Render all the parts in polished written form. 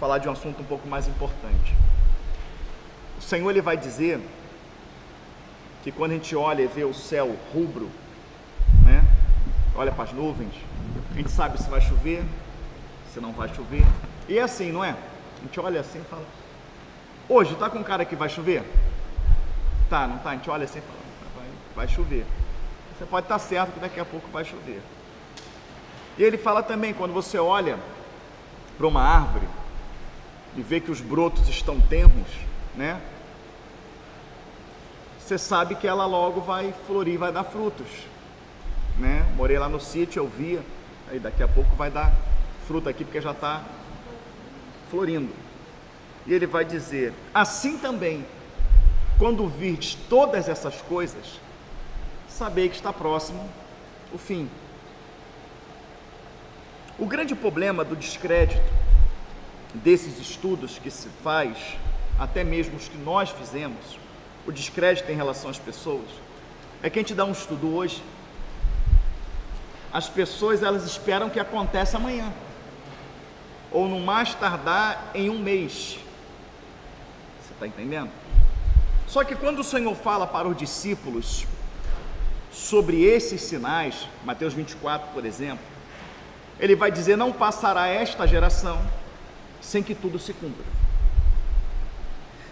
falar de um assunto um pouco mais importante. O Senhor, Ele vai dizer que quando a gente olha e vê o céu rubro, né? Olha para as nuvens, a gente sabe se vai chover, se não vai chover. E é assim, não é? A gente olha assim e fala: hoje tá com cara que vai chover? Tá, não tá? A gente olha assim e fala: vai chover. Você pode estar certo que daqui a pouco vai chover. E ele fala também, quando você olha para uma árvore e vê que os brotos estão tenros, né? Você sabe que ela logo vai florir, vai dar frutos, né? Morei lá no sítio, eu via, aí daqui a pouco vai dar fruta aqui porque já está florindo. E ele vai dizer: assim também, quando virdes todas essas coisas, sabei que está próximo o fim. O grande problema do descrédito desses estudos que se faz, até mesmo os que nós fizemos, o descrédito em relação às pessoas, é que a gente dá um estudo hoje, as pessoas elas esperam que aconteça amanhã, ou no mais tardar em um mês. Você está entendendo? Só que quando o Senhor fala para os discípulos sobre esses sinais, Mateus 24, por exemplo, ele vai dizer: não passará esta geração sem que tudo se cumpra.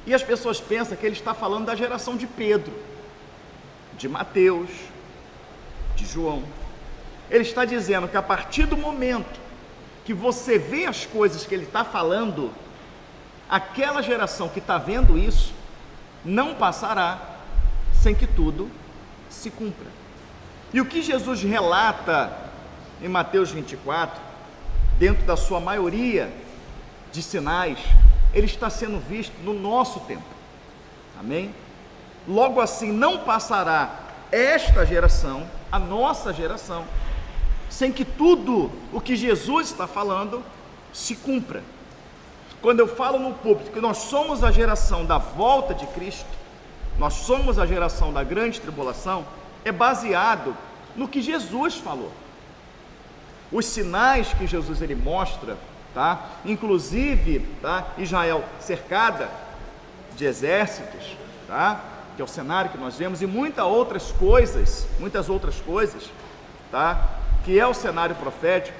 E as pessoas pensam que ele está falando da geração de Pedro, de Mateus, de João. Ele está dizendo que a partir do momento que você vê as coisas que ele está falando, aquela geração que está vendo isso, não passará sem que tudo se cumpra. E o que Jesus relata em Mateus 24, dentro da sua maioria de sinais, ele está sendo visto no nosso tempo. Amém? Logo assim, não passará esta geração, a nossa geração, sem que tudo o que Jesus está falando se cumpra. Quando eu falo no púlpito que nós somos a geração da volta de Cristo, nós somos a geração da grande tribulação, é baseado no que Jesus falou. Os sinais que Jesus ele mostra, tá? Inclusive, tá? Israel cercada de exércitos, tá? Que é o cenário que nós vemos, e muitas outras coisas, tá? Que é o cenário profético,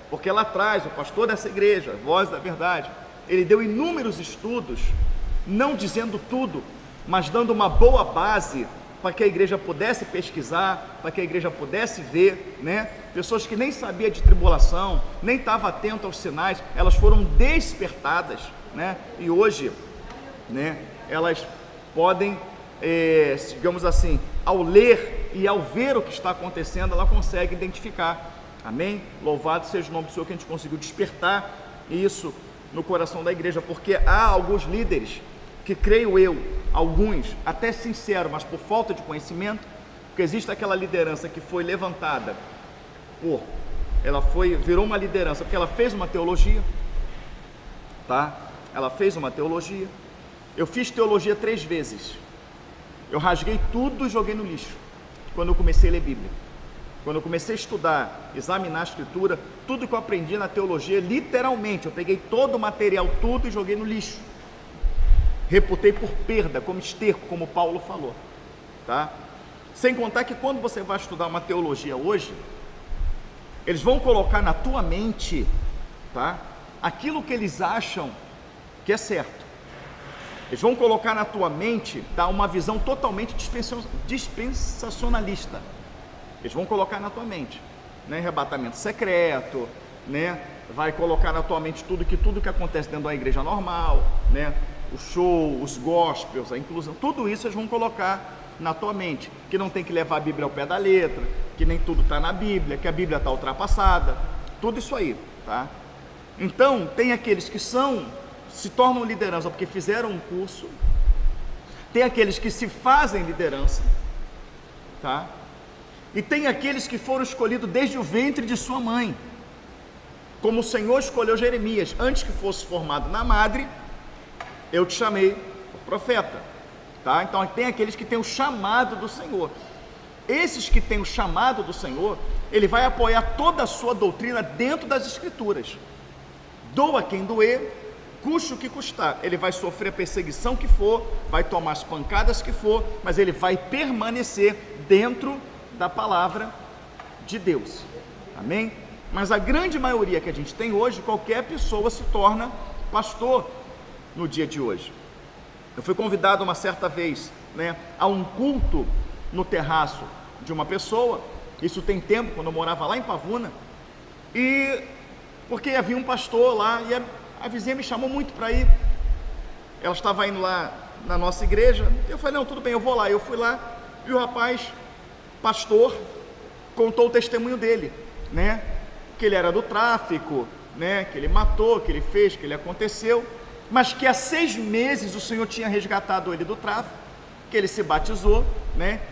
porque lá atrás o pastor dessa igreja, Voz da Verdade, ele deu inúmeros estudos, não dizendo tudo, mas dando uma boa base para que a igreja pudesse pesquisar, para que a igreja pudesse ver, né? Pessoas que nem sabiam de tribulação, nem estavam atentas aos sinais, elas foram despertadas, né? E hoje, né, elas podem, digamos assim, ao ler e ao ver o que está acontecendo, ela consegue identificar. Amém? Louvado seja o nome do Senhor que a gente conseguiu despertar isso no coração da igreja, porque há alguns líderes que, creio eu, alguns até sinceros, mas por falta de conhecimento, porque existe aquela liderança que foi levantada virou uma liderança porque ela fez uma teologia, tá? Ela fez uma teologia. Eu fiz teologia 3 vezes. Eu rasguei tudo e joguei no lixo quando eu comecei a ler Bíblia. Quando eu comecei a estudar, examinar a Escritura, tudo que eu aprendi na teologia, literalmente, eu peguei todo o material, tudo e joguei no lixo. Reputei por perda, como esterco, como Paulo falou, tá? Sem contar que quando você vai estudar uma teologia hoje, eles vão colocar na tua mente, tá? Aquilo que eles acham que é certo. Eles vão colocar na tua mente, tá? Uma visão totalmente dispensacionalista. Eles vão colocar na tua mente, né? Arrebatamento secreto, né? Vai colocar na tua mente tudo que acontece dentro da igreja normal, né? O show, os gospels, a inclusão, tudo isso eles vão colocar na tua mente, que não tem que levar a Bíblia ao pé da letra, que nem tudo está na Bíblia, que a Bíblia está ultrapassada, tudo isso aí, tá? Então, tem aqueles que se tornam liderança porque fizeram um curso, tem aqueles que se fazem liderança, tá? E tem aqueles que foram escolhidos desde o ventre de sua mãe, como o Senhor escolheu Jeremias, antes que fosse formado na madre, eu te chamei por profeta, tá? Então tem aqueles que têm o chamado do Senhor. Esses que têm o chamado do Senhor, ele vai apoiar toda a sua doutrina dentro das Escrituras. Doa quem doer, custe o que custar. Ele vai sofrer a perseguição que for, vai tomar as pancadas que for, mas ele vai permanecer dentro da palavra de Deus. Amém? Mas a grande maioria que a gente tem hoje, qualquer pessoa se torna pastor no dia de hoje. Eu fui convidado uma certa vez, a um culto no terraço de uma pessoa. Isso tem tempo, quando eu morava lá em Pavuna, e porque havia um pastor lá, e a vizinha me chamou muito para ir. Ela estava indo lá na nossa igreja, eu falei, não, tudo bem, eu vou lá. Eu fui lá, e o rapaz, pastor, contou o testemunho dele, que ele era do tráfico, que ele matou, que ele fez, que ele aconteceu, mas que há 6 meses o Senhor tinha resgatado ele do tráfico, que ele se batizou,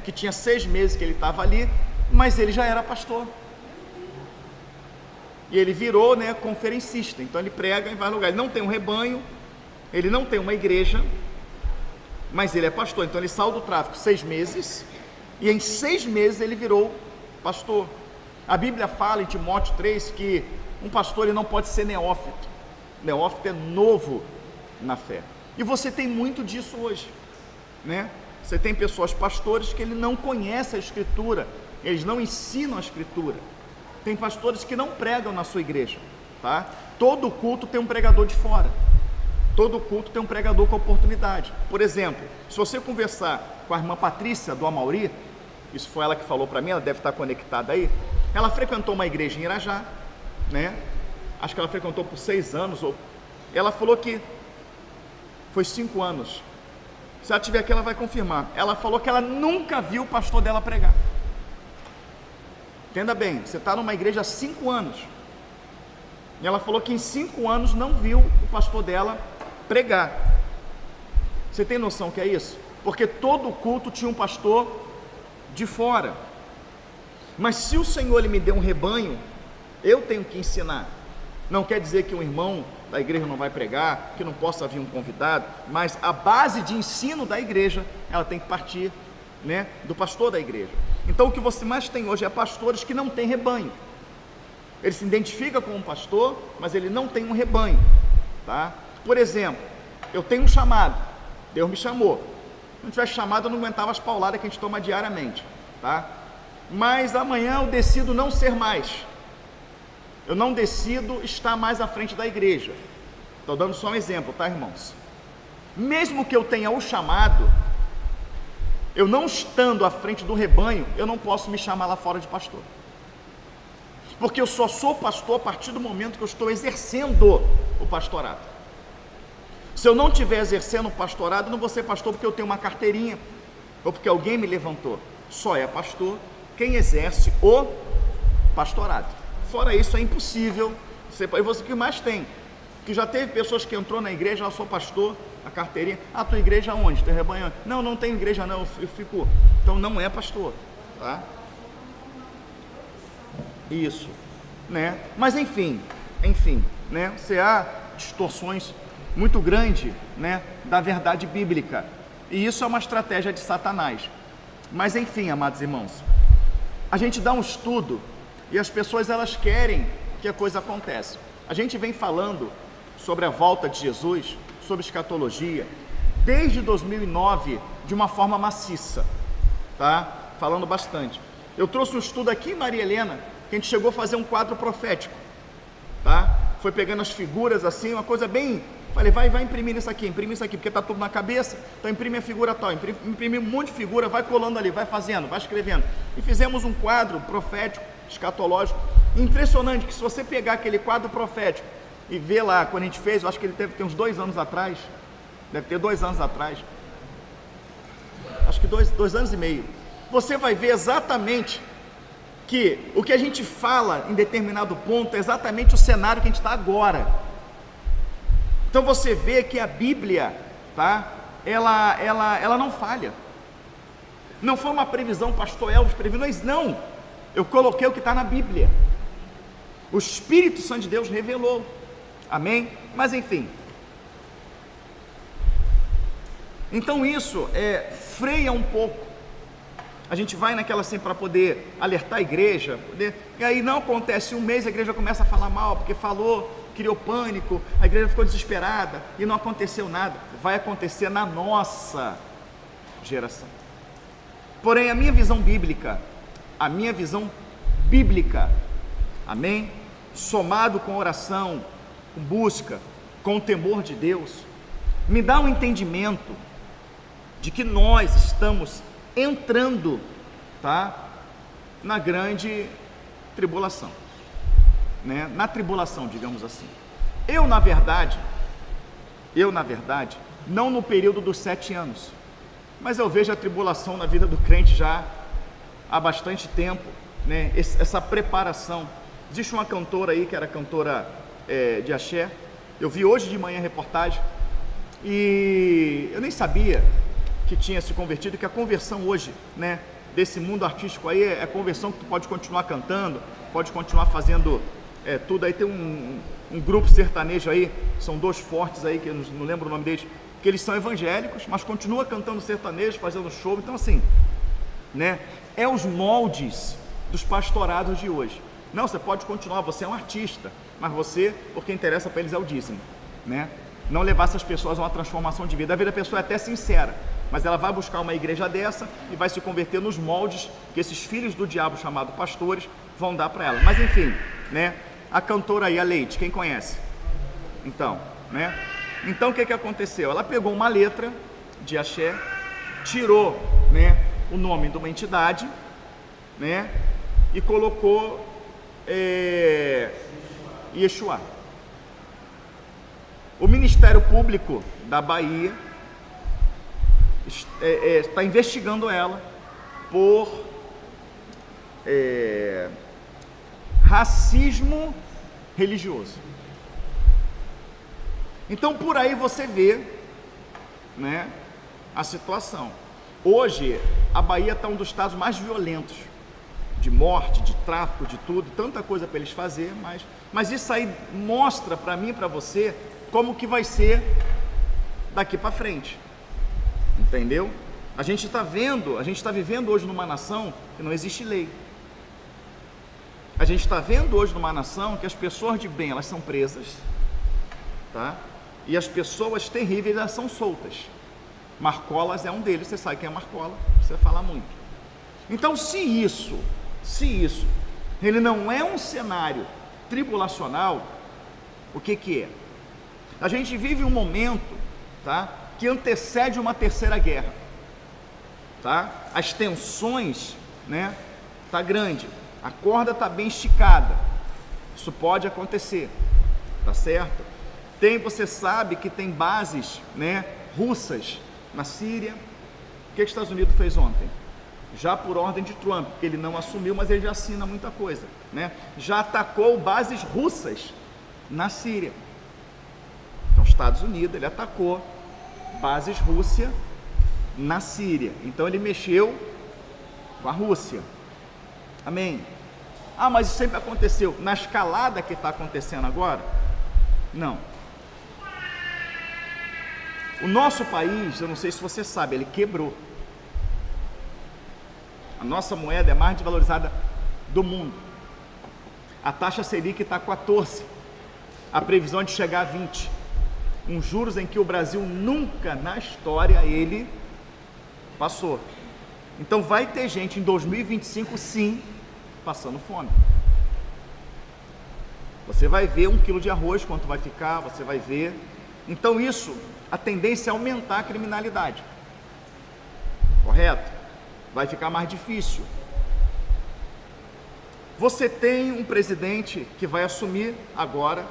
que tinha 6 meses que ele estava ali, mas ele já era pastor. E ele virou, conferencista. Então ele prega em vários lugares. Ele não tem um rebanho, ele não tem uma igreja, mas ele é pastor. Então ele saiu do tráfico 6 meses, e em 6 meses ele virou pastor. A Bíblia fala em Timóteo 3 que um pastor ele não pode ser neófito. Neófito é novo na fé. E você tem muito disso hoje, Você tem pessoas, pastores, que ele não conhece a Escritura, eles não ensinam a Escritura. Tem pastores que não pregam na sua igreja, tá? Todo culto tem um pregador de fora. Todo culto tem um pregador com oportunidade. Por exemplo, se você conversar com a irmã Patrícia do Amauri, isso foi ela que falou para mim, ela deve estar conectada aí. Ela frequentou uma igreja em Irajá, Acho que ela frequentou por 6 anos. Ela falou que foi 5 anos. Se ela tiver aqui, ela vai confirmar. Ela falou que ela nunca viu o pastor dela pregar. Entenda bem, você está numa igreja há 5 anos. E ela falou que em 5 anos não viu o pastor dela pregar. Você tem noção que é isso? Porque todo culto tinha um pastor de fora. Mas se o Senhor ele me deu um rebanho, eu tenho que ensinar. Não quer dizer que um irmão da igreja não vai pregar, que não possa vir um convidado, mas a base de ensino da igreja, ela tem que partir, do pastor da igreja. Então o que você mais tem hoje é pastores que não têm rebanho. Ele se identifica como um pastor, mas ele não tem um rebanho, tá? Por exemplo, eu tenho um chamado, Deus me chamou. Se não tivesse chamado, eu não aguentava as pauladas que a gente toma diariamente, tá? Mas amanhã eu decido não ser mais. Eu não decido estar mais à frente da igreja. Estou dando só um exemplo, tá, irmãos? Mesmo que eu tenha o chamado, eu não estando à frente do rebanho, eu não posso me chamar lá fora de pastor. Porque eu só sou pastor a partir do momento que eu estou exercendo o pastorado. Se eu não estiver exercendo o pastorado, eu não vou ser pastor porque eu tenho uma carteirinha, ou porque alguém me levantou. Só é pastor quem exerce o pastorado. Fora isso é impossível. E você que mais tem? Que já teve pessoas que entrou na igreja, eu sou pastor, a carteirinha, tua igreja onde? Teu rebanho? Não tem igreja não, eu fico, então não é pastor, tá? Isso, mas enfim, você há distorções muito grandes, da verdade bíblica, e isso é uma estratégia de Satanás. Mas enfim, amados irmãos, a gente dá um estudo, e as pessoas elas querem que a coisa aconteça. A gente vem falando sobre a volta de Jesus, sobre escatologia, desde 2009, de uma forma maciça, tá? Falando bastante. Eu trouxe um estudo aqui em Maria Helena, que a gente chegou a fazer um quadro profético, tá? Foi pegando as figuras assim, uma coisa bem... Falei, vai imprimir isso aqui, imprime isso aqui, porque tá tudo na cabeça, então imprime a figura tal, imprime um monte de figura, vai colando ali, vai fazendo, vai escrevendo. E fizemos um quadro profético, escatológico, impressionante, que se você pegar aquele quadro profético e ver lá, quando a gente fez, eu acho que ele deve ter uns 2 anos atrás, deve ter 2 anos atrás, acho que 2 anos e meio, você vai ver exatamente que o que a gente fala em determinado ponto é exatamente o cenário que a gente está agora. Então você vê que a Bíblia, tá? Ela não falha. Não foi uma previsão, pastor Elvis previu, não. Eu coloquei o que está na Bíblia. O Espírito Santo de Deus revelou. Amém? Mas enfim. Então isso freia um pouco. A gente vai naquela assim para poder alertar a igreja, e aí não acontece um mês, a igreja começa a falar mal, porque falou criou pânico, a igreja ficou desesperada e não aconteceu nada. Vai acontecer na nossa geração. Porém, a minha visão bíblica, amém? Somado com oração, com busca, com o temor de Deus, me dá um entendimento de que nós estamos entrando, tá, na grande tribulação, né? Na tribulação, digamos assim. Eu na verdade, não no período dos 7 anos, mas eu vejo a tribulação na vida do crente já há bastante tempo, né? Essa preparação. Existe uma cantora aí que era cantora de axé. Eu vi hoje de manhã a reportagem e eu nem sabia que tinha se convertido, que a conversão hoje, né, desse mundo artístico aí é a conversão que tu pode continuar cantando, pode continuar fazendo tudo. Aí tem um grupo sertanejo aí, são 2 fortes aí, que eu não lembro o nome deles, que eles são evangélicos, mas continua cantando sertanejo, fazendo show. Então assim, né, é os moldes dos pastorados de hoje. Não, você pode continuar, você é um artista, mas você, porque interessa para eles é o dízimo, né? Não levar essas pessoas a uma transformação de vida. A vida da pessoa é até sincera, mas ela vai buscar uma igreja dessa e vai se converter nos moldes que esses filhos do diabo chamados pastores vão dar para ela. Mas enfim, né? A cantora aí, a Leite, quem conhece? Então, né? Então o que aconteceu? Ela pegou uma letra de axé, tirou, né, o nome de uma entidade, né, e colocou Yeshua. O Ministério Público da Bahia está investigando ela por racismo religioso. Então por aí você vê, né, a situação. Hoje a Bahia está um dos estados mais violentos, de morte, de tráfico, de tudo, tanta coisa para eles fazer, mas isso aí mostra para mim e para você como que vai ser daqui para frente, entendeu? A gente está vivendo hoje numa nação que não existe lei. A gente está vendo hoje numa nação que as pessoas de bem, elas são presas, tá? E as pessoas terríveis, elas são soltas. Marcolas é um deles, você sabe quem é Marcola, você fala muito. Então, se isso ele não é um cenário tribulacional, o que é? A gente vive um momento, tá, que antecede uma terceira guerra, tá? As tensões, né, tá grande, a corda tá bem esticada, isso pode acontecer, tá certo? Você sabe que tem bases, né, russas na Síria. O que os Estados Unidos fez ontem? Já por ordem de Trump, porque ele não assumiu, mas ele já assina muita coisa, né? Já atacou bases russas na Síria. Então, Estados Unidos, ele atacou bases russas na Síria. Então, ele mexeu com a Rússia. Amém? Ah, mas isso sempre aconteceu. Na escalada que está acontecendo agora? Não. O nosso país, eu não sei se você sabe, ele quebrou. A nossa moeda é a mais desvalorizada do mundo. A taxa Selic está 14. A previsão é de chegar a 20. Um juros em que o Brasil nunca na história ele passou. Então vai ter gente em 2025 sim passando fome. Você vai ver 1 quilo de arroz quanto vai ficar, você vai ver. Então isso, a tendência é aumentar a criminalidade. Correto? Vai ficar mais difícil. Você tem um presidente que vai assumir agora,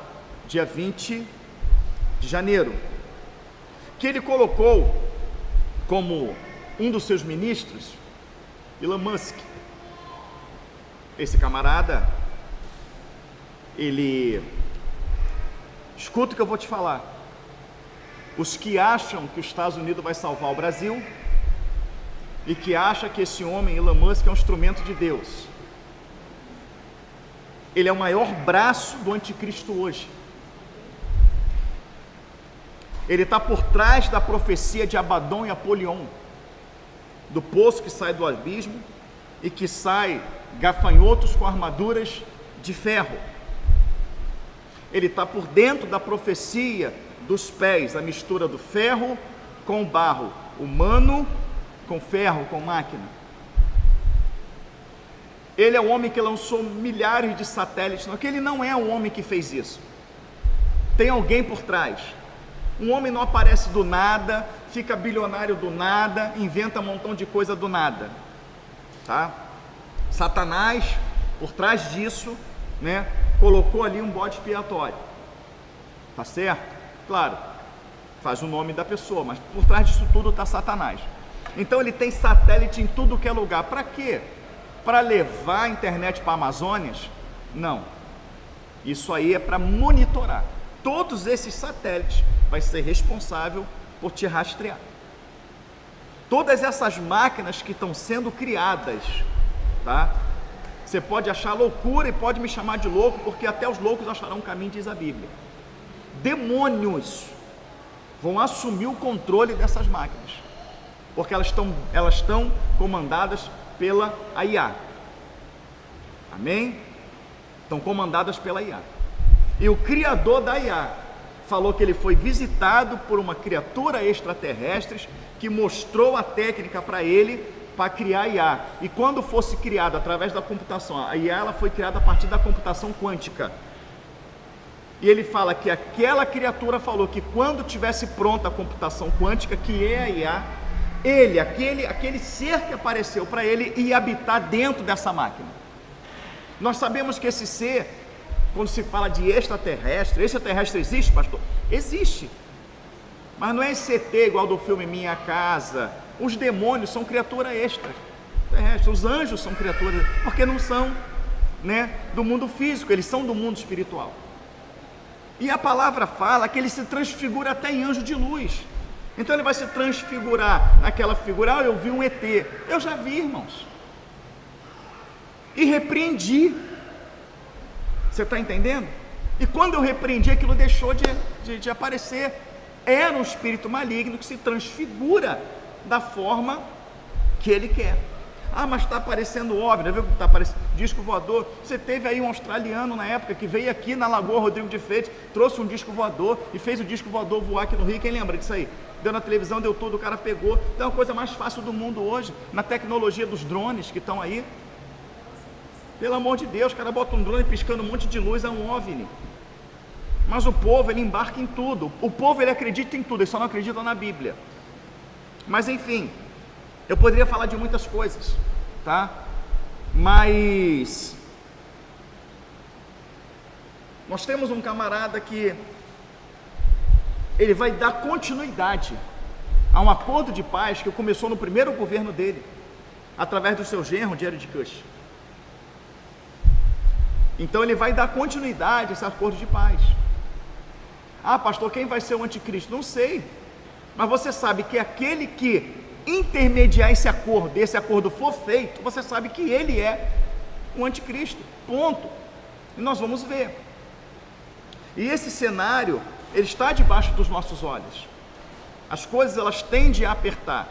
dia 20 de janeiro, que ele colocou como um dos seus ministros, Elon Musk. Esse camarada, ele... Escuta o que eu vou te falar. Os que acham que os Estados Unidos vai salvar o Brasil e que acham que esse homem, Elon Musk, é um instrumento de Deus. Ele é o maior braço do anticristo hoje. Ele está por trás da profecia de Abadom e Apolion, do poço que sai do abismo e que sai gafanhotos com armaduras de ferro. Ele está por dentro da profecia dos pés, a mistura do ferro com o barro, humano com ferro, com máquina. Ele é o homem que lançou milhares de satélites, não, que ele não é o homem que fez isso. Tem alguém por trás. Um homem não aparece do nada, fica bilionário do nada, inventa um montão de coisa do nada, tá? Satanás, por trás disso, né, colocou ali um bode expiatório, tá certo? Claro, faz o nome da pessoa, mas por trás disso tudo está Satanás. Então ele tem satélite em tudo que é lugar. Para quê? Para levar a internet para Amazônias? Não. Isso aí é para monitorar. Todos esses satélites vai ser responsável por te rastrear. Todas essas máquinas que estão sendo criadas, tá? Você pode achar loucura e pode me chamar de louco, porque até os loucos acharão um caminho, diz a Bíblia. Demônios vão assumir o controle dessas máquinas, porque elas estão comandadas pela IA. Amém? Estão comandadas pela IA. E o criador da IA falou que ele foi visitado por uma criatura extraterrestre que mostrou a técnica para ele para criar a IA. E quando fosse criada através da computação, a IA ela foi criada a partir da computação quântica. E ele fala que aquela criatura falou que quando tivesse pronta a computação quântica, que é a IA, ele, aquele ser que apareceu para ele, ia habitar dentro dessa máquina. Nós sabemos que esse ser, quando se fala de extraterrestre existe, pastor? Existe. Mas não é esse ET igual do filme Minha Casa. Os demônios são criaturas extraterrestres. Os anjos são criaturas, porque não são, né, do mundo físico, eles são do mundo espiritual. E a palavra fala que ele se transfigura até em anjo de luz. Então ele vai se transfigurar naquela figura. Eu vi um ET. Eu já vi, irmãos. E repreendi. Você está entendendo? E quando eu repreendi, aquilo deixou de aparecer. Era um espírito maligno que se transfigura da forma que ele quer. Ah, mas está aparecendo OVNI, viu que está aparecendo disco voador. Você teve aí um australiano na época que veio aqui na Lagoa Rodrigo de Freitas, trouxe um disco voador e fez o disco voador voar aqui no Rio. Quem lembra disso aí? Deu na televisão, deu tudo, o cara pegou. Então é a coisa mais fácil do mundo hoje, na tecnologia dos drones que estão aí. Pelo amor de Deus, o cara bota um drone piscando um monte de luz, é um OVNI. Mas o povo, ele embarca em tudo. O povo, ele acredita em tudo, ele só não acredita na Bíblia. Mas enfim, eu poderia falar de muitas coisas, tá? Mas nós temos um camarada que ele vai dar continuidade a um acordo de paz que começou no primeiro governo dele, através do seu genro, Jared Kushner. Então ele vai dar continuidade a esse acordo de paz. Ah, pastor, quem vai ser o anticristo? Não sei, mas você sabe que aquele que intermediar esse acordo for feito, você sabe que ele é o anticristo, ponto. E nós vamos ver. E esse cenário, ele está debaixo dos nossos olhos. As coisas, elas tendem a apertar.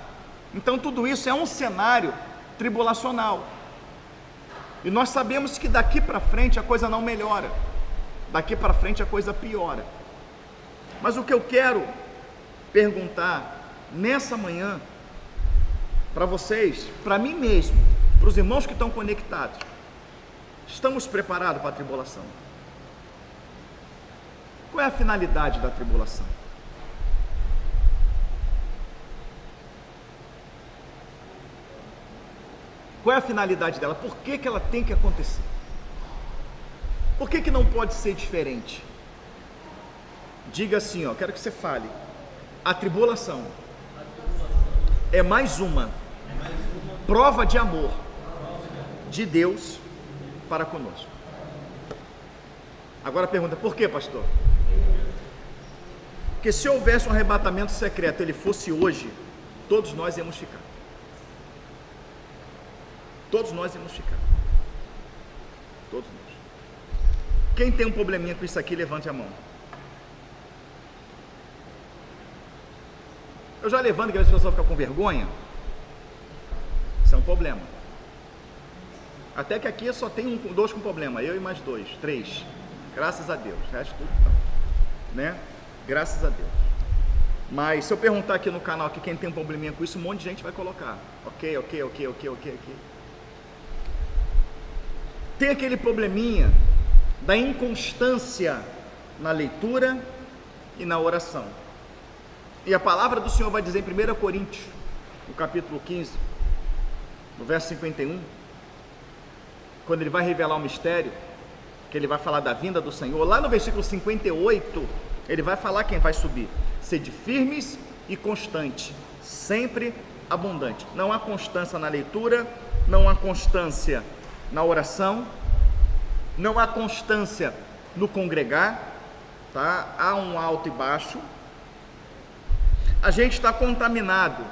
Então tudo isso é um cenário tribulacional. E nós sabemos que daqui para frente a coisa não melhora. Daqui para frente a coisa piora. Mas o que eu quero perguntar nessa manhã para vocês, para mim mesmo, para os irmãos que estão conectados: estamos preparados para a tribulação? Qual é a finalidade da tribulação? Qual é a finalidade dela? Por que ela tem que acontecer? Por que não pode ser diferente? Diga assim, ó, quero que você fale. A tribulação é mais uma prova de amor de Deus para conosco. Agora a pergunta, por que, pastor? Porque se houvesse um arrebatamento secreto, ele fosse hoje, todos nós íamos ficar. Todos nós íamos ficar. Todos nós. Quem tem um probleminha com isso aqui, levante a mão. Eu já levanto, que as pessoas ficam com vergonha. Isso é um problema. Até que aqui só tem dois com problema, eu e mais dois, três. graças a Deus, o resto tudo não, né? Graças a Deus. Mas se eu perguntar aqui no canal que quem tem um probleminha com isso, um monte de gente vai colocar. Ok. Tem aquele probleminha da inconstância na leitura e na oração. E a palavra do Senhor vai dizer em 1 Coríntios, no capítulo 15, no verso 51, quando ele vai revelar o mistério, que ele vai falar da vinda do Senhor, lá no versículo 58, ele vai falar quem vai subir. Sede firmes e constante, sempre abundante. Não há constância na leitura, não há constância na oração, não há constância no congregar, tá? Há um alto e baixo. A gente está contaminado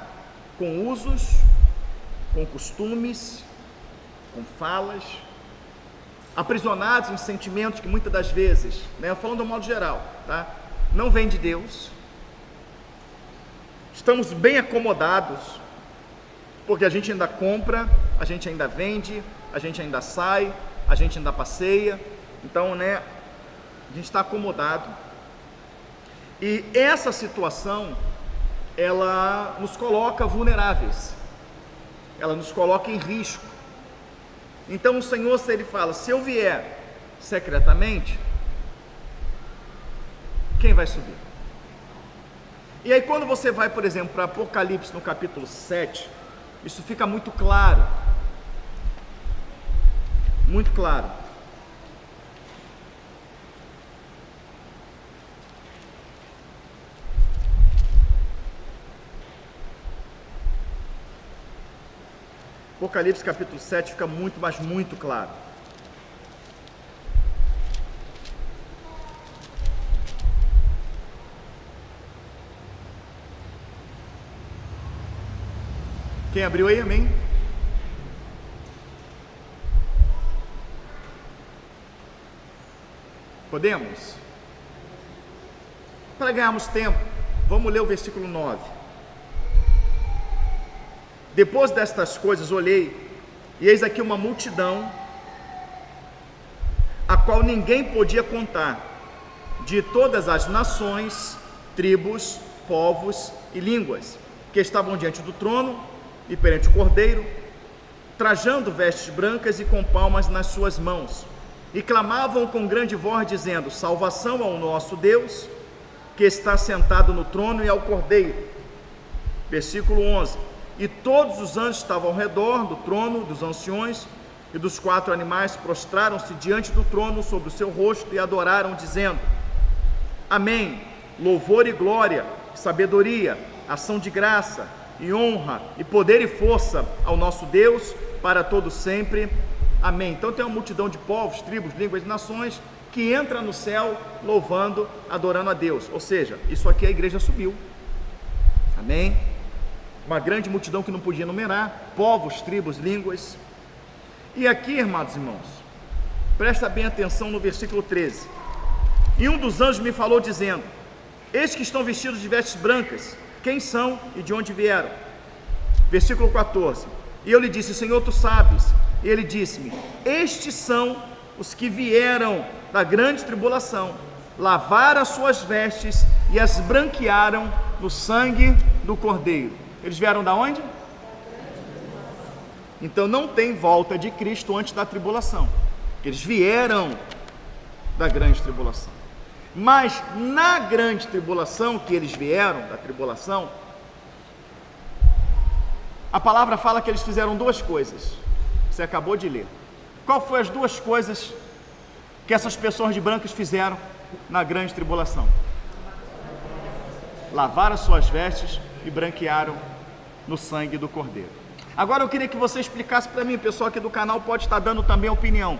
com usos, com costumes, com falas, aprisionados em sentimentos que muitas das vezes, né, falando de um modo geral, tá, não vem de Deus. Estamos bem acomodados, porque a gente ainda compra, a gente ainda vende, a gente ainda sai, a gente ainda passeia. Então, né, a gente está acomodado. E essa situação, ela nos coloca vulneráveis, ela nos coloca em risco. Então o Senhor, se Ele fala, se eu vier secretamente, quem vai subir? E aí quando você vai, por exemplo, para Apocalipse no capítulo 7, isso fica muito claro. Muito claro. Apocalipse capítulo 7 fica muito, mas muito claro. Quem abriu aí, amém? Podemos? Para ganharmos tempo, vamos ler o versículo 9. Depois destas coisas olhei, e eis aqui uma multidão, a qual ninguém podia contar, de todas as nações, tribos, povos e línguas, que estavam diante do trono e perante o Cordeiro, trajando vestes brancas e com palmas nas suas mãos, e clamavam com grande voz, dizendo: salvação ao nosso Deus, que está sentado no trono, e ao Cordeiro. Versículo 11. E todos os anjos estavam ao redor do trono, dos anciões e dos 4 animais, prostraram-se diante do trono sobre o seu rosto e adoraram, dizendo: amém, louvor e glória, sabedoria, ação de graça e honra e poder e força ao nosso Deus para todo sempre, amém. Então tem uma multidão de povos, tribos, línguas e nações que entra no céu louvando, adorando a Deus. Ou seja, isso aqui a igreja subiu, amém. Uma grande multidão que não podia numerar, povos, tribos, línguas. E aqui, irmãos e irmãos, presta bem atenção no versículo 13. E um dos anjos me falou dizendo: eis que estão vestidos de vestes brancas, quem são e de onde vieram? Versículo 14. E eu lhe disse: Senhor, tu sabes. E ele disse-me: estes são os que vieram da grande tribulação, lavaram as suas vestes e as branquearam no sangue do Cordeiro. Eles vieram da onde? Então não tem volta de Cristo antes da tribulação. Eles vieram da grande tribulação. Mas na grande tribulação que eles vieram, da tribulação, a palavra fala que eles fizeram 2 coisas. Você acabou de ler. Qual foi as 2 coisas que essas pessoas de brancas fizeram na grande tribulação? Lavaram as suas vestes e branquearam no sangue do Cordeiro. Agora eu queria que você explicasse para mim, o pessoal aqui do canal pode estar dando também opinião.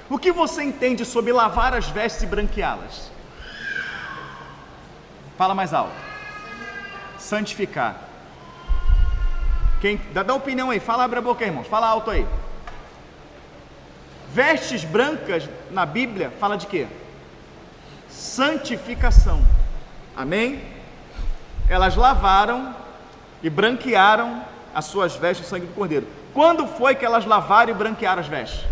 O que você entende sobre lavar as vestes e branqueá-las? Fala mais alto. Santificar. Quem dá opinião aí? Fala, abre a boca aí, irmãos. Fala alto aí. Vestes brancas na Bíblia fala de quê? Santificação. Amém? Elas lavaram e branquearam as suas vestes no sangue do Cordeiro. Quando foi que elas lavaram e branquearam as vestes?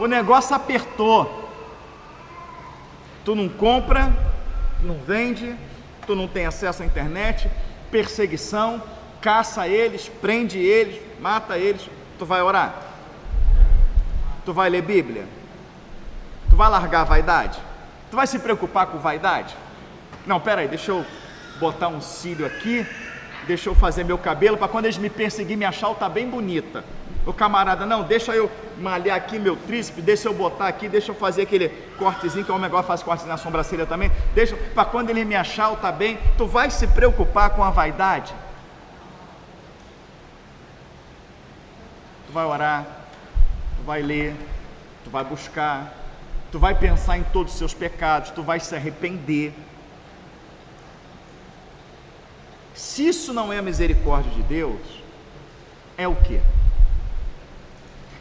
o negócio apertou. Tu não compra, não vende, tu não tem acesso à internet, perseguição, caça eles, prende eles, mata eles. Tu vai orar? Tu vai ler Bíblia? Tu vai largar a vaidade? Tu vai se preocupar com vaidade? Não, peraí, deixa eu botar um cílio aqui, deixa eu fazer meu cabelo, para quando eles me perseguirem, me achar, tá bem bonita. O camarada, não, deixa eu malhar aqui meu tríceps, deixa eu botar aqui, deixa eu fazer aquele cortezinho, que o homem agora faz corte na sobrancelha também, deixa, para quando ele me achar, tá bem. Tu vai se preocupar com a vaidade? Tu vai orar, tu vai ler, tu vai buscar, tu vai pensar em todos os seus pecados, tu vai se arrepender. Se isso não é a misericórdia de Deus, é o quê?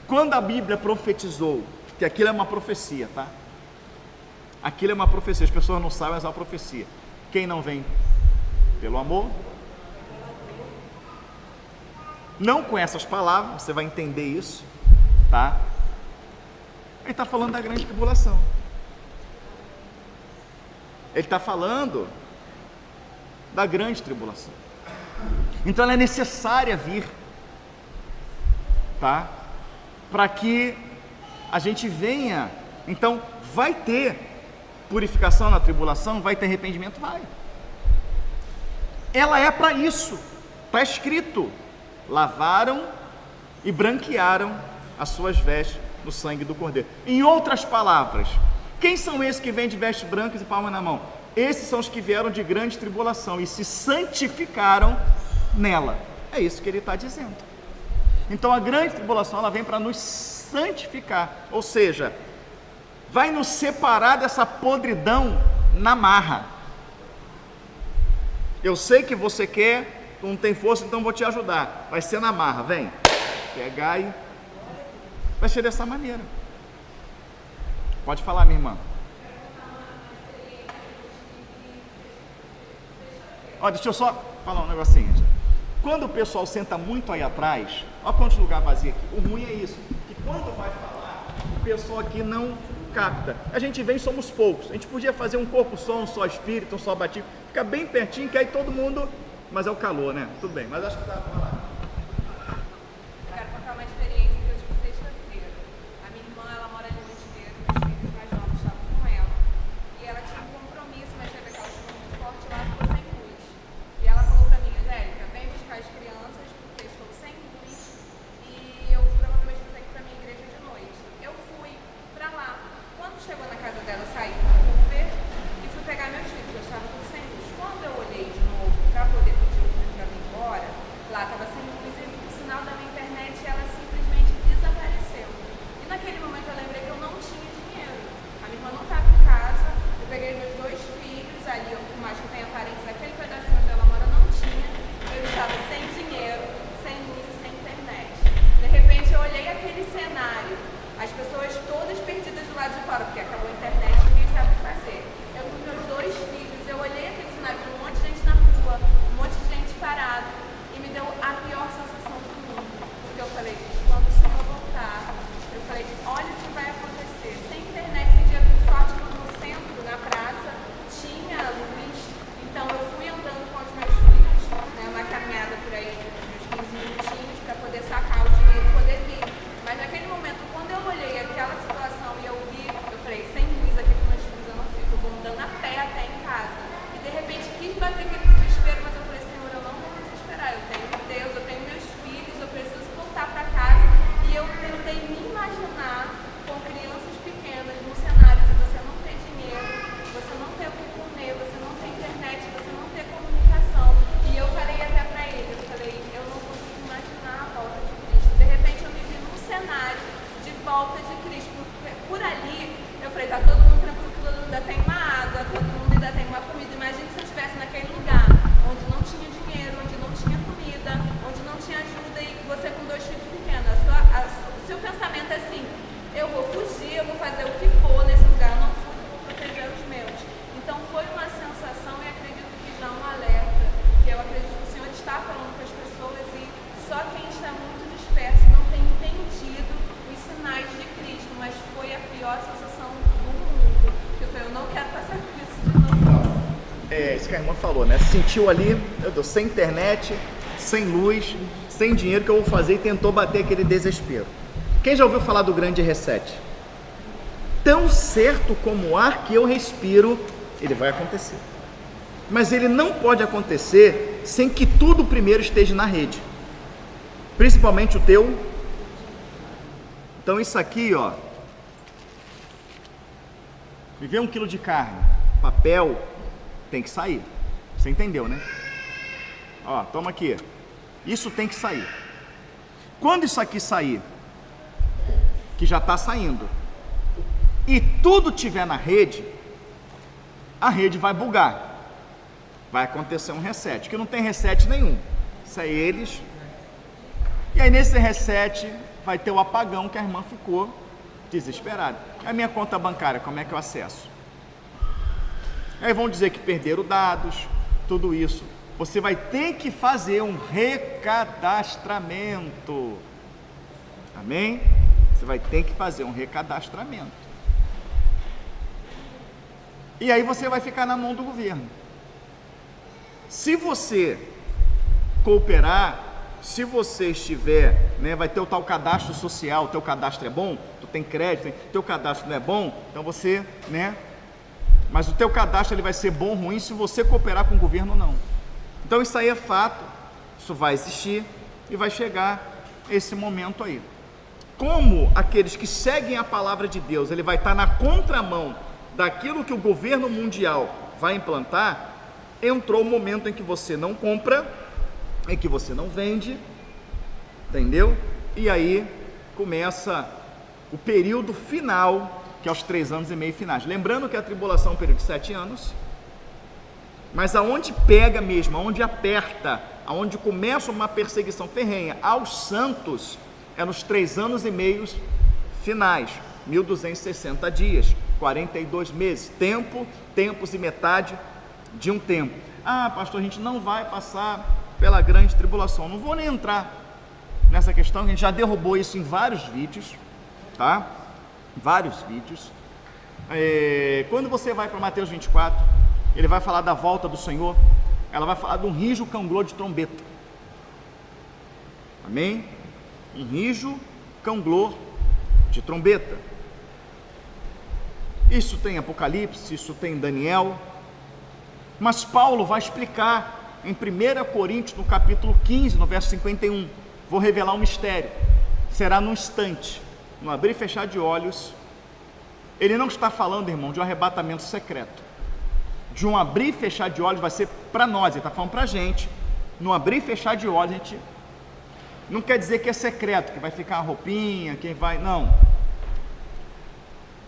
Quando a Bíblia profetizou, que aquilo é uma profecia, tá? Aquilo é uma profecia, as pessoas não sabem, mas é uma profecia. Quem não vem pelo amor, não com essas palavras, você vai entender isso, tá? Ele está falando da grande tribulação. Ele está falando da grande tribulação. Então ela é necessária vir, tá? Para que a gente venha. Então vai ter purificação na tribulação, vai ter arrependimento, vai. Ela é para isso. Está escrito: lavaram e branquearam as suas vestes no sangue do Cordeiro. Em outras palavras, quem são esses que vêm de vestes brancas e palma na mão? Esses são os que vieram de grande tribulação e se santificaram nela. É isso que ele está dizendo. Então a grande tribulação, ela vem para nos santificar, ou seja, vai nos separar dessa podridão na marra. Eu sei que você quer, tu não tem força, então vou te ajudar. Vai ser na marra, vem. Pegar e vai ser dessa maneira. Pode falar, minha irmã. Ó, deixa eu só falar um negocinho. Quando o pessoal senta muito aí atrás, olha quantos lugares vazios aqui. O ruim é isso, que quando vai falar, o pessoal aqui não capta. A gente vem, somos poucos. A gente podia fazer um corpo só, um só espírito, um só batismo. Fica bem pertinho, que aí todo mundo... Mas é o calor, né? Tudo bem, mas acho que dá para falar. Eu quero contar uma experiência que eu tive sexta-feira. A minha irmã, ela mora ali no Montevideo, meus filhos mais novos estavam com ela. E ela tinha um compromisso, mas teve aquela chuva muito forte lá, ficou sem luz. E ela falou pra mim: Angélica, vem buscar as crianças, porque estou sem luz e eu provavelmente vou ter que ir pra minha igreja de noite. Eu fui pra lá. Quando chegou na casa dela, eu saí do Uber e fui pegar meus filhos, eu estava tudo sem luz. Quando eu olhei de novo pra poder pedir o Uber pra mim embora, lá estava isso que a irmã falou, né? Sentiu ali, eu tô sem internet, sem luz, sem dinheiro, o que eu vou fazer? E tentou bater aquele desespero. Quem já ouviu falar do grande reset? Tão certo como o ar que eu respiro, ele vai acontecer. Mas ele não pode acontecer sem que tudo primeiro esteja na rede. Principalmente o teu. Então isso aqui, ó. Me vê 1 quilo de carne, papel, tem que sair. Você entendeu, né? Ó, toma aqui. Isso tem que sair. Quando isso aqui sair, que já está saindo, e tudo tiver na rede, a rede vai bugar. Vai acontecer um reset, que não tem reset nenhum. Isso é eles. E aí nesse reset vai ter o apagão que a irmã ficou desesperada. A minha conta bancária, como é que eu acesso? Aí vão dizer que perderam dados, tudo isso. Você vai ter que fazer um recadastramento. Amém? Você vai ter que fazer um recadastramento. E aí você vai ficar na mão do governo. Se você cooperar, se você estiver, né, vai ter o tal cadastro social, o teu cadastro é bom, tu tem crédito, teu cadastro não é bom, então você, né, mas o teu cadastro ele vai ser bom ou ruim se você cooperar com o governo ou não. Então isso aí é fato, isso vai existir e vai chegar esse momento aí. Como aqueles que seguem a palavra de Deus, ele vai estar na contramão daquilo que o governo mundial vai implantar, entrou o momento em que você não compra, em que você não vende, entendeu? E aí começa o período final, que é os 3 anos e meio finais. Lembrando que a tribulação é um período de 7 anos, mas aonde pega mesmo, aonde aperta, aonde começa uma perseguição ferrenha aos santos, é nos 3 anos e meio finais, 1260 dias, 42 meses, tempos e metade de um tempo. Ah, pastor, a gente não vai passar pela grande tribulação. Não vou nem entrar nessa questão, a gente já derrubou isso em vários vídeos, tá? Vários vídeos. Quando você vai para Mateus 24, ele vai falar da volta do Senhor, ela vai falar de um rijo canglor de trombeta. Amém? Um rijo canglor de trombeta. Isso tem Apocalipse, isso tem Daniel, mas Paulo vai explicar em 1 Coríntios, no capítulo 15, no verso 51, vou revelar um mistério, será num instante, no abrir e fechar de olhos. Ele não está falando, irmão, de um arrebatamento secreto, de um abrir e fechar de olhos vai ser para nós, ele está falando para a gente, no abrir e fechar de olhos, a gente, não quer dizer que é secreto, que vai ficar a roupinha, quem vai, não,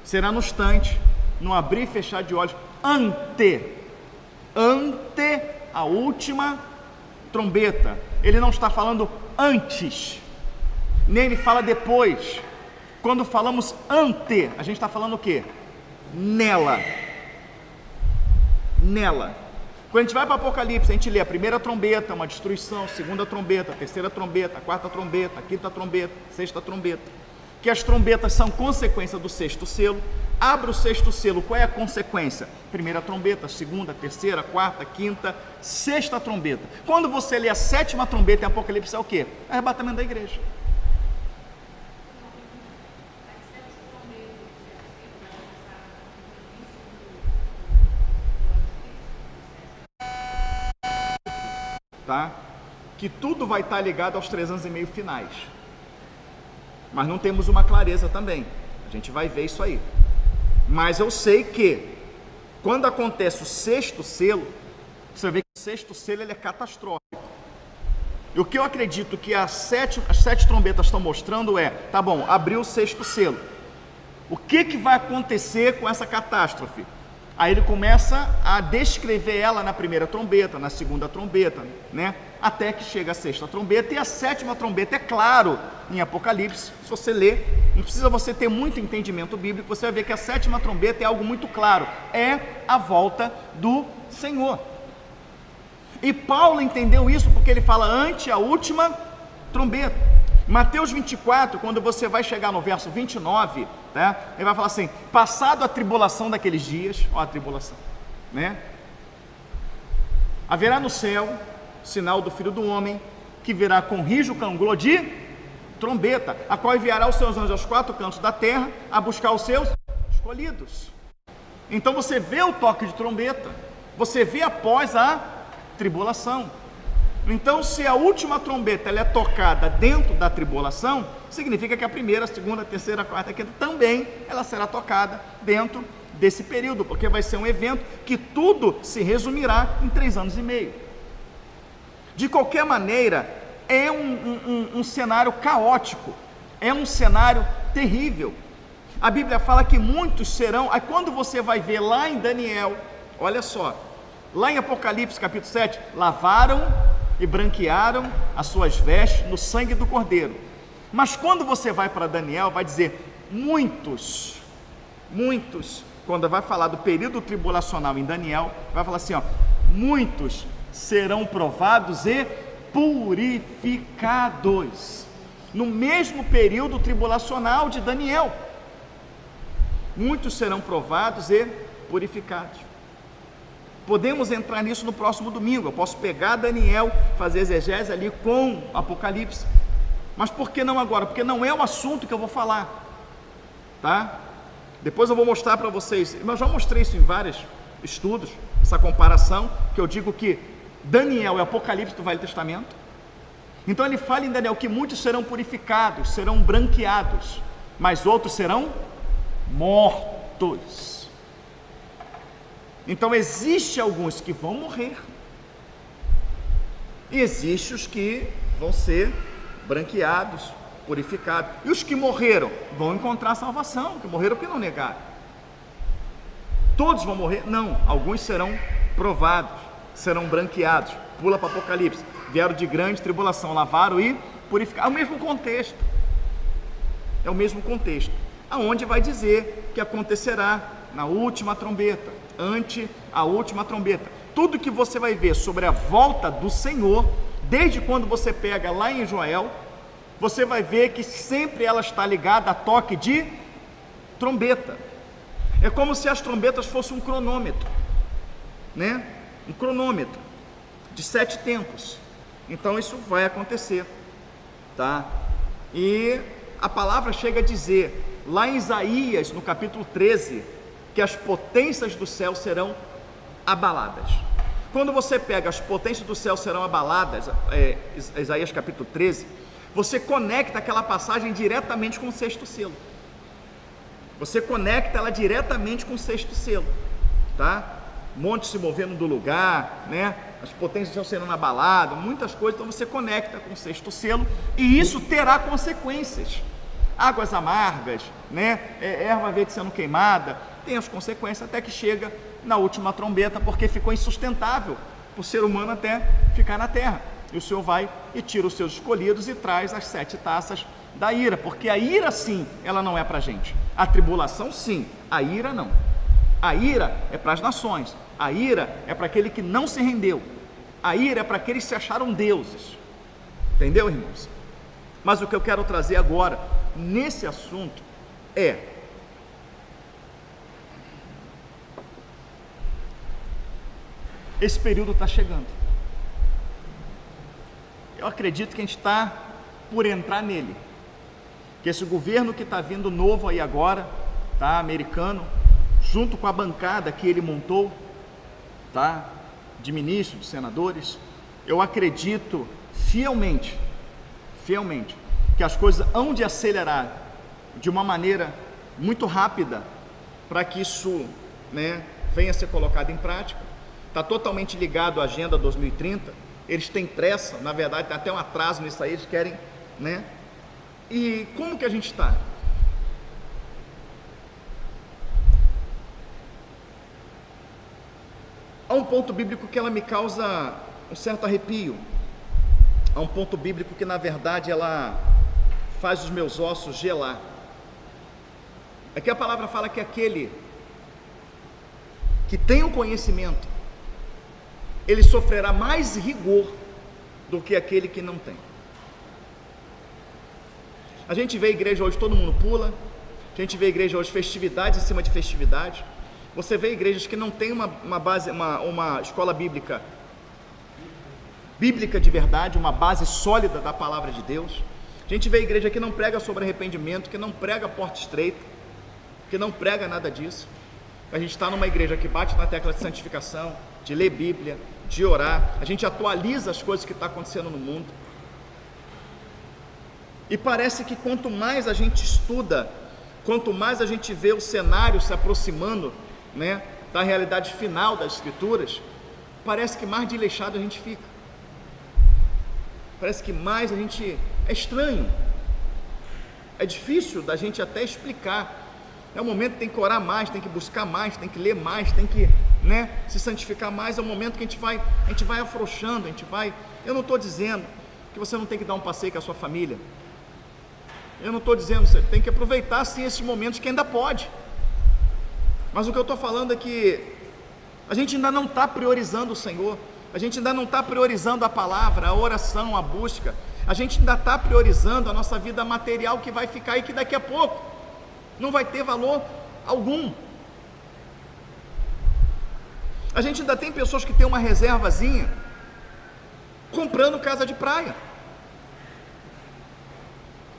será no instante, no abrir e fechar de olhos, ante a última trombeta. Ele não está falando antes, nem ele fala depois. Quando falamos ante, a gente está falando o quê? Nela. Quando a gente vai para Apocalipse, a gente lê a primeira trombeta, uma destruição, segunda trombeta, terceira trombeta, quarta trombeta, quinta trombeta, sexta trombeta, que as trombetas são consequência do sexto selo. Abre o sexto selo, qual é a consequência? Primeira trombeta, segunda, terceira, quarta, quinta, sexta trombeta. Quando você lê a 7ª trombeta em Apocalipse, é o quê? É o arrebatamento da igreja. Tá? Que tudo vai estar ligado aos 3 anos e meio finais. Mas não temos uma clareza também. A gente vai ver isso aí. Mas eu sei que quando acontece o sexto selo, você vê que o sexto selo ele é catastrófico. E o que eu acredito que as 7 trombetas estão mostrando é, tá bom, abriu o sexto selo. O que vai acontecer com essa catástrofe? Aí ele começa a descrever ela na primeira trombeta, na segunda trombeta, né? Até que chega a sexta trombeta, e a 7ª trombeta, é claro, em Apocalipse, se você ler, não precisa você ter muito entendimento bíblico, você vai ver que a 7ª trombeta é algo muito claro, é a volta do Senhor. E Paulo entendeu isso porque ele fala ante a última trombeta. Mateus 24, quando você vai chegar no verso 29, né, ele vai falar assim, passado a tribulação daqueles dias, ó a tribulação, né? Haverá no céu sinal do Filho do Homem, que virá com rijo cangulô de trombeta, a qual enviará os seus anjos aos 4 cantos da terra a buscar os seus escolhidos. Então você vê o toque de trombeta, você vê após a tribulação. Então, se a última trombeta ela é tocada dentro da tribulação, significa que a primeira, a segunda, a terceira, a quarta, a quinta também ela será tocada dentro desse período, porque vai ser um evento que tudo se resumirá em 3 anos e meio. De qualquer maneira, é um cenário caótico, é um cenário terrível. A Bíblia fala que muitos serão, aí quando você vai ver lá em Daniel, olha só, lá em Apocalipse capítulo 7, lavaram e branquearam as suas vestes no sangue do Cordeiro. Mas quando você vai para Daniel, vai dizer muitos, quando vai falar do período tribulacional em Daniel, vai falar assim, ó, muitos serão provados e purificados, no mesmo período tribulacional de Daniel. Muitos serão provados e purificados. Podemos entrar nisso no próximo domingo. Eu posso pegar Daniel, fazer exegese ali com Apocalipse. Mas por que não agora? Porque não é o assunto que eu vou falar, tá? Depois eu vou mostrar para vocês. Eu já mostrei isso em vários estudos, essa comparação, que eu digo que Daniel é Apocalipse do Velho Testamento. Então ele fala em Daniel que muitos serão purificados, serão branqueados, mas outros serão mortos. Então existe alguns que vão morrer e existe os que vão ser branqueados, purificados. E os que morreram vão encontrar salvação, que morreram porque não negaram. Todos vão morrer? Não, alguns serão provados, serão branqueados. Pula para Apocalipse, vieram de grande tribulação, lavaram e purificaram. É o mesmo contexto, é o mesmo contexto, aonde vai dizer que acontecerá na última trombeta, ante a última trombeta. Tudo que você vai ver sobre a volta do Senhor, desde quando você pega lá em Joel, você vai ver que sempre ela está ligada a toque de trombeta. É como se as trombetas fossem um cronômetro, né? Um cronômetro de 7 tempos. Então isso vai acontecer, tá? E a palavra chega a dizer, lá em Isaías, no capítulo 13, que as potências do céu serão abaladas. Quando você pega as potências do céu serão abaladas, Isaías capítulo 13, você conecta aquela passagem diretamente com o 6º selo. Você conecta ela diretamente com o 6º selo, tá? Montes se movendo do lugar, né? As potências do céu serão abaladas, muitas coisas, então você conecta com o 6º selo, e isso terá consequências. Águas amargas, né? Erva verde sendo queimada, tem as consequências até que chega na última trombeta, porque ficou insustentável para o ser humano até ficar na terra. E o Senhor vai e tira os seus escolhidos e traz as 7 taças da ira, porque a ira sim, ela não é para a gente, a tribulação sim, a ira não. A ira é para as nações, a ira é para aquele que não se rendeu, a ira é para aqueles que se acharam deuses, entendeu, irmãos? Mas o que eu quero trazer agora nesse assunto é esse período está chegando. Eu acredito que a gente está por entrar nele, que esse governo que está vindo novo aí agora, tá, americano, junto com a bancada que ele montou, tá, de ministros, de senadores, eu acredito fielmente, que as coisas hão de acelerar de uma maneira muito rápida, para que isso, né, venha a ser colocado em prática. Está totalmente ligado à Agenda 2030, eles têm pressa, na verdade tem até um atraso nisso aí, eles querem, né? E como que a gente está? Há um ponto bíblico que ela me causa um certo arrepio, há um ponto bíblico que na verdade ela faz os meus ossos gelar. Aqui a palavra fala que aquele que tem o conhecimento, ele sofrerá mais rigor do que aquele que não tem. A gente vê a igreja hoje, todo mundo pula, a gente vê a igreja hoje festividades em cima de festividades. Você vê igrejas que não tem uma base, uma escola bíblica bíblica de verdade, uma base sólida da palavra de Deus. A gente vê a igreja que não prega sobre arrependimento, que não prega porta estreita, que não prega nada disso. A gente está numa igreja que bate na tecla de santificação, de ler Bíblia, de orar. A gente atualiza as coisas que estão acontecendo no mundo. E parece que quanto mais a gente estuda, quanto mais a gente vê o cenário se aproximando, né, da realidade final das Escrituras, parece que mais desleixado a gente fica. Parece que mais a gente... É estranho. É difícil da gente até explicar. É um momento que tem que orar mais, tem que buscar mais, tem que ler mais, tem que, né, se santificar mais. É um momento que a gente vai afrouxando, a gente vai... Eu não estou dizendo que você não tem que dar um passeio com a sua família. Eu não estou dizendo, você tem que aproveitar sim esses momentos que ainda pode. Mas o que eu estou falando é que a gente ainda não está priorizando o Senhor, a gente ainda não está priorizando a palavra, a oração, a busca, a gente ainda está priorizando a nossa vida material que vai ficar aí, que daqui a pouco não vai ter valor algum. A gente ainda tem pessoas que têm uma reservazinha comprando casa de praia.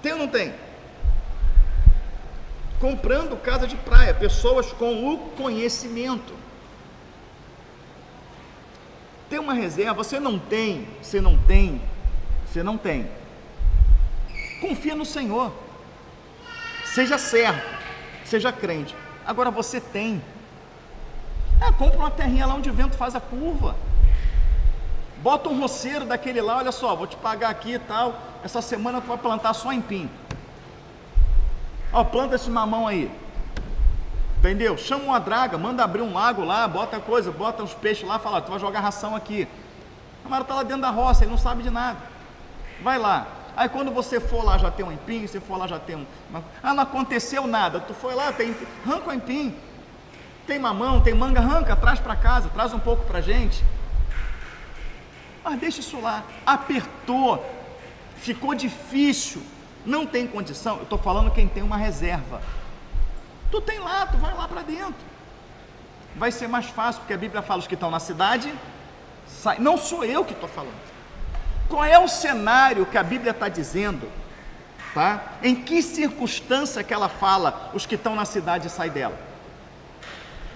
Tem ou não tem? Comprando casa de praia, pessoas com o conhecimento. Tem uma reserva, você não tem. Confia no Senhor. Seja servo, seja crente. Agora você tem. Compra uma terrinha lá onde o vento faz a curva. Bota um roceiro daquele lá, olha só, vou te pagar aqui e tal. Essa semana tu vai plantar só empim. Ó, planta esse mamão aí. Entendeu? Chama uma draga, manda abrir um lago lá, bota uns peixes lá, fala, tu vai jogar ração aqui. O camarada tá lá dentro da roça, ele não sabe de nada. Vai lá. Aí quando você for lá já tem um empim, você for lá já tem não aconteceu nada. Tu foi lá, arranca o empim. Tem mamão, tem manga, arranca, traz para casa, traz um pouco pra gente. Mas deixa isso lá. Apertou, ficou difícil, não tem condição. Eu estou falando quem tem uma reserva. Tu tem lá, tu vai lá para dentro. Vai ser mais fácil, porque a Bíblia fala os que estão na cidade, sai. Não sou eu que estou falando. Qual é o cenário que a Bíblia está dizendo? Tá? Em que circunstância que ela fala os que estão na cidade saem dela?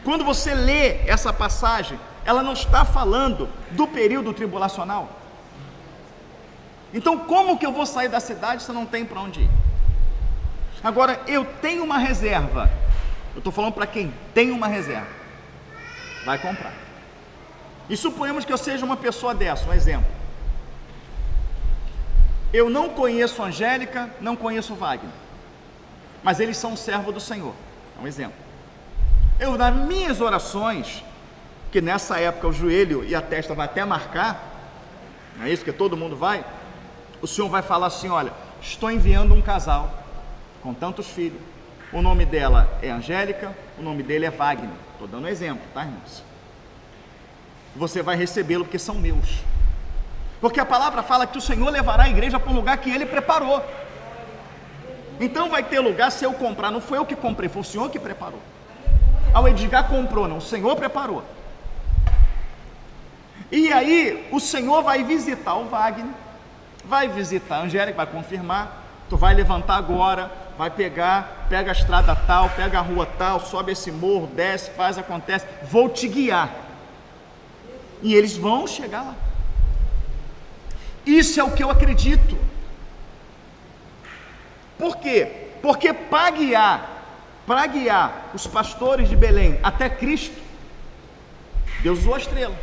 Quando você lê essa passagem, ela não está falando do período tribulacional. Então como que eu vou sair da cidade se eu não tenho para onde ir? Agora, eu tenho uma reserva. Eu estou falando para quem tem uma reserva. Vai comprar. E suponhamos que eu seja uma pessoa dessa, um exemplo. Eu não conheço a Angélica, não conheço o Wagner, mas eles são servos do Senhor. É um exemplo. Eu, nas minhas orações, que nessa época o joelho e a testa vai até marcar, não é isso que todo mundo vai? O Senhor vai falar assim, olha, estou enviando um casal com tantos filhos, o nome dela é Angélica, o nome dele é Wagner, estou dando um exemplo, tá, irmãos? Você vai recebê-lo porque são meus, porque a palavra fala que o Senhor levará a igreja para um lugar que Ele preparou. Então vai ter lugar, se eu comprar, não foi eu que comprei, foi o Senhor que preparou. O Edgar comprou, não, o Senhor preparou. E aí o Senhor vai visitar o Wagner, vai visitar a Angélica, vai confirmar. Tu vai levantar agora, vai pega a estrada tal, pega a rua tal, sobe esse morro, desce, faz, acontece, vou te guiar. E eles vão chegar lá. Isso é o que eu acredito. Por quê? Porque para guiar os pastores de Belém até Cristo, Deus usou a estrela.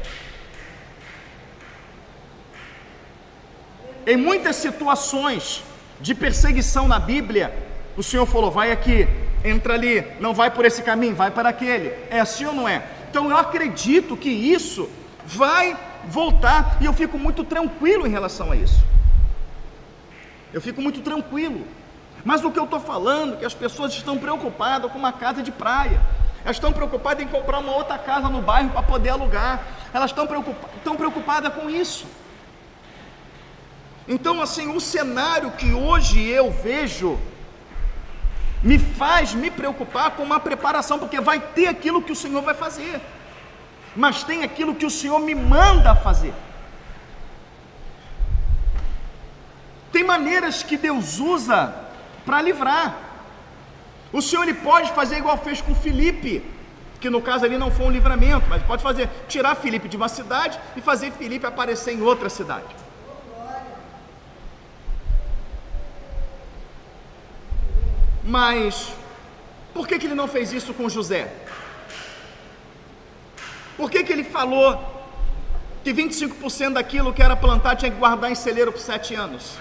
Em muitas situações de perseguição na Bíblia, o Senhor falou, vai aqui, entra ali, não vai por esse caminho, vai para aquele. É assim ou não é? Então eu acredito que isso vai voltar, e eu fico muito tranquilo em relação a isso. Eu fico muito tranquilo. Mas o que eu estou falando é que as pessoas estão preocupadas com uma casa de praia, elas estão preocupadas em comprar uma outra casa no bairro para poder alugar, elas estão preocupadas com isso. Então assim, o cenário que hoje eu vejo me faz me preocupar com uma preparação, porque vai ter aquilo que o Senhor vai fazer, mas tem aquilo que o Senhor me manda fazer. Tem maneiras que Deus usa para livrar. O Senhor ele pode fazer igual fez com Filipe, que no caso ali não foi um livramento, mas pode fazer, tirar Filipe de uma cidade e fazer Filipe aparecer em outra cidade. Mas por que ele não fez isso com José? Por que ele falou que 25% daquilo que era plantar tinha que guardar em celeiro por 7 anos?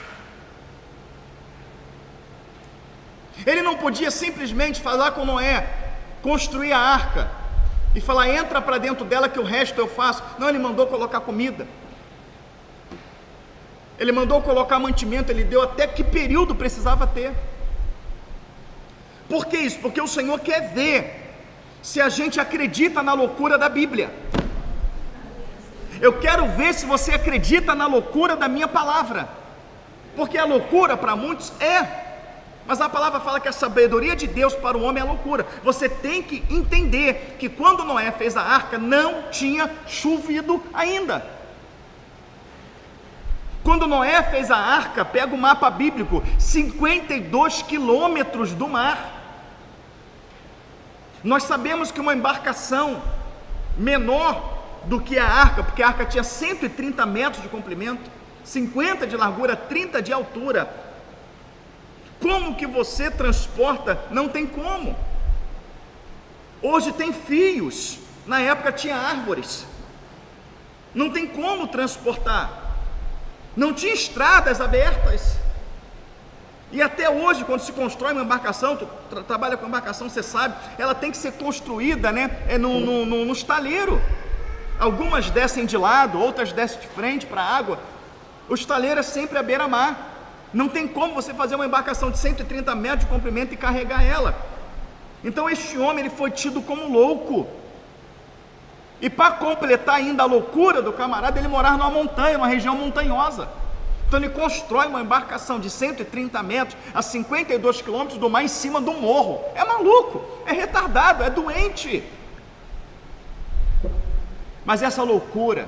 Ele não podia simplesmente falar com Noé, construir a arca e falar, entra para dentro dela que o resto eu faço. Não, ele mandou colocar comida, ele mandou colocar mantimento, ele deu até que período precisava ter. Por que isso? Porque o Senhor quer ver se a gente acredita na loucura da Bíblia. Eu quero ver se você acredita na loucura da minha palavra, porque a loucura para muitos mas a palavra fala que a sabedoria de Deus para o homem é loucura. Você tem que entender que quando Noé fez a arca, não tinha chovido ainda. Quando Noé fez a arca, pega o mapa bíblico, 52 quilômetros do mar. Nós sabemos que uma embarcação menor do que a arca, porque a arca tinha 130 metros de comprimento, 50 de largura, 30 de altura. Como que você transporta? Não tem como. Hoje tem fios, na época tinha árvores. Não tem como transportar. Não tinha estradas abertas. E até hoje, quando se constrói uma embarcação, tu trabalha com embarcação, você sabe, ela tem que ser construída, no estaleiro. Algumas descem de lado, outras descem de frente para a água. O estaleiro é sempre à beira-mar. Não tem como você fazer uma embarcação de 130 metros de comprimento e carregar ela. Então este homem ele foi tido como louco. E para completar ainda a loucura do camarada, ele morava numa montanha, numa região montanhosa. Então ele constrói uma embarcação de 130 metros a 52 quilômetros do mar em cima do morro. É maluco, é retardado, é doente. Mas essa loucura,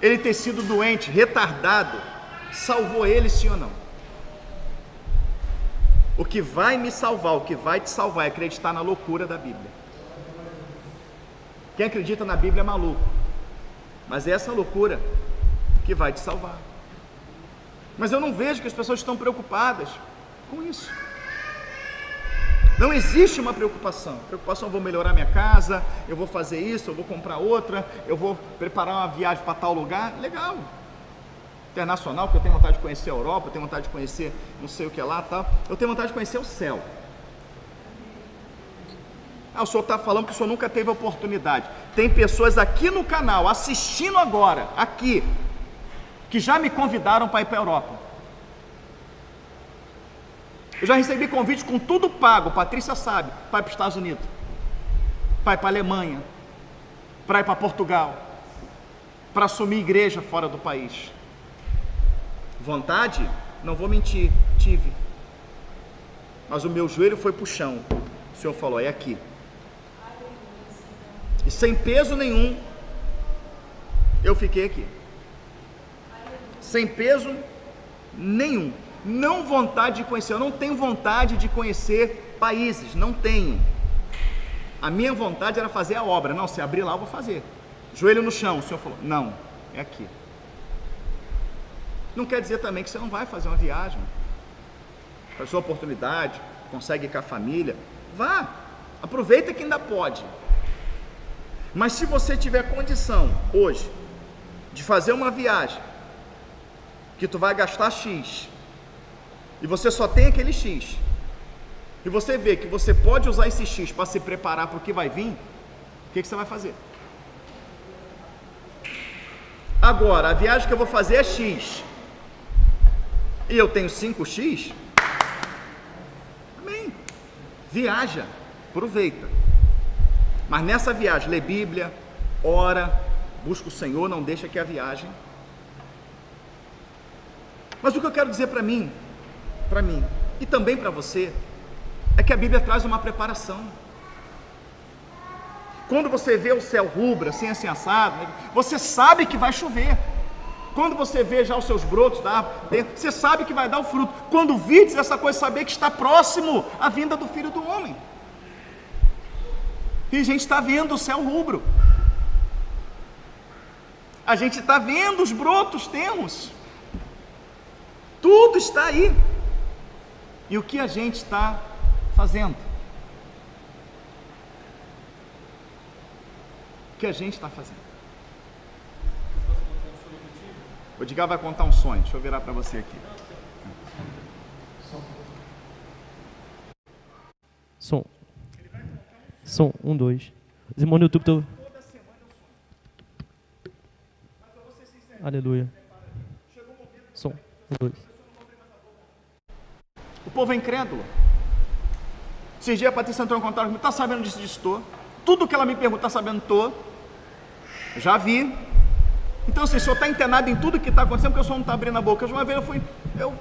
ele ter sido doente, retardado, salvou ele, sim ou não? O que vai me salvar, o que vai te salvar é acreditar na loucura da Bíblia. Quem acredita na Bíblia é maluco, mas é essa loucura que vai te salvar. Mas eu não vejo que as pessoas estão preocupadas com isso. Não existe uma preocupação. Preocupação, eu vou melhorar minha casa, eu vou fazer isso, eu vou comprar outra, eu vou preparar uma viagem para tal lugar. Legal. Internacional, porque eu tenho vontade de conhecer a Europa, eu tenho vontade de conhecer não sei o que lá, tal. Eu tenho vontade de conhecer o céu. O senhor está falando que o senhor nunca teve oportunidade. Tem pessoas aqui no canal, assistindo agora, aqui, que já me convidaram para ir para a Europa. Eu já recebi convite com tudo pago, Patrícia sabe, para ir para os Estados Unidos, para ir para a Alemanha, para ir para Portugal, para assumir igreja fora do país. Vontade? Não vou mentir, tive. Mas o meu joelho foi para o chão. O Senhor falou, é aqui. E sem peso nenhum, eu fiquei aqui. Sem peso nenhum. Não vontade de conhecer, eu não tenho vontade de conhecer países, não tenho. A minha vontade era fazer a obra. Não, se abrir lá eu vou fazer. Joelho no chão, o Senhor falou, não, é aqui. Não quer dizer também que você não vai fazer uma viagem. A sua oportunidade, consegue ir com a família, vá, aproveita que ainda pode. Mas se você tiver condição hoje de fazer uma viagem que tu vai gastar X e você só tem aquele X e você vê que você pode usar esse X para se preparar para o que vai vir, o que você vai fazer? Agora, a viagem que eu vou fazer é X e eu tenho 5X, amém, viaja, aproveita. Mas nessa viagem, lê Bíblia, ora, busca o Senhor, não deixa que a viagem. Mas o que eu quero dizer para mim, e também para você, é que a Bíblia traz uma preparação. Quando você vê o céu rubro, assim assado, você sabe que vai chover. Quando você vê já os seus brotos da árvore, você sabe que vai dar o fruto. Quando vides essa coisa, saber que está próximo a vinda do Filho do Homem. E a gente está vendo o céu rubro. A gente está vendo os brotos, temos. Tudo está aí. E o que a gente está fazendo? O que a gente está fazendo? O Edgar vai contar um sonho. Deixa eu virar para você aqui. Som, 1, 2. Os irmãos no YouTube estão... Aleluia. Som, 1, 2. O povo é incrédulo. Esses dias a Patrícia entrou em contato comigo. Está sabendo disso? Estou. Tudo que ela me pergunta, está sabendo? Estou. Já vi. Então, assim, o senhor está internado em tudo que está acontecendo, porque o senhor não está abrindo a boca. Uma vez eu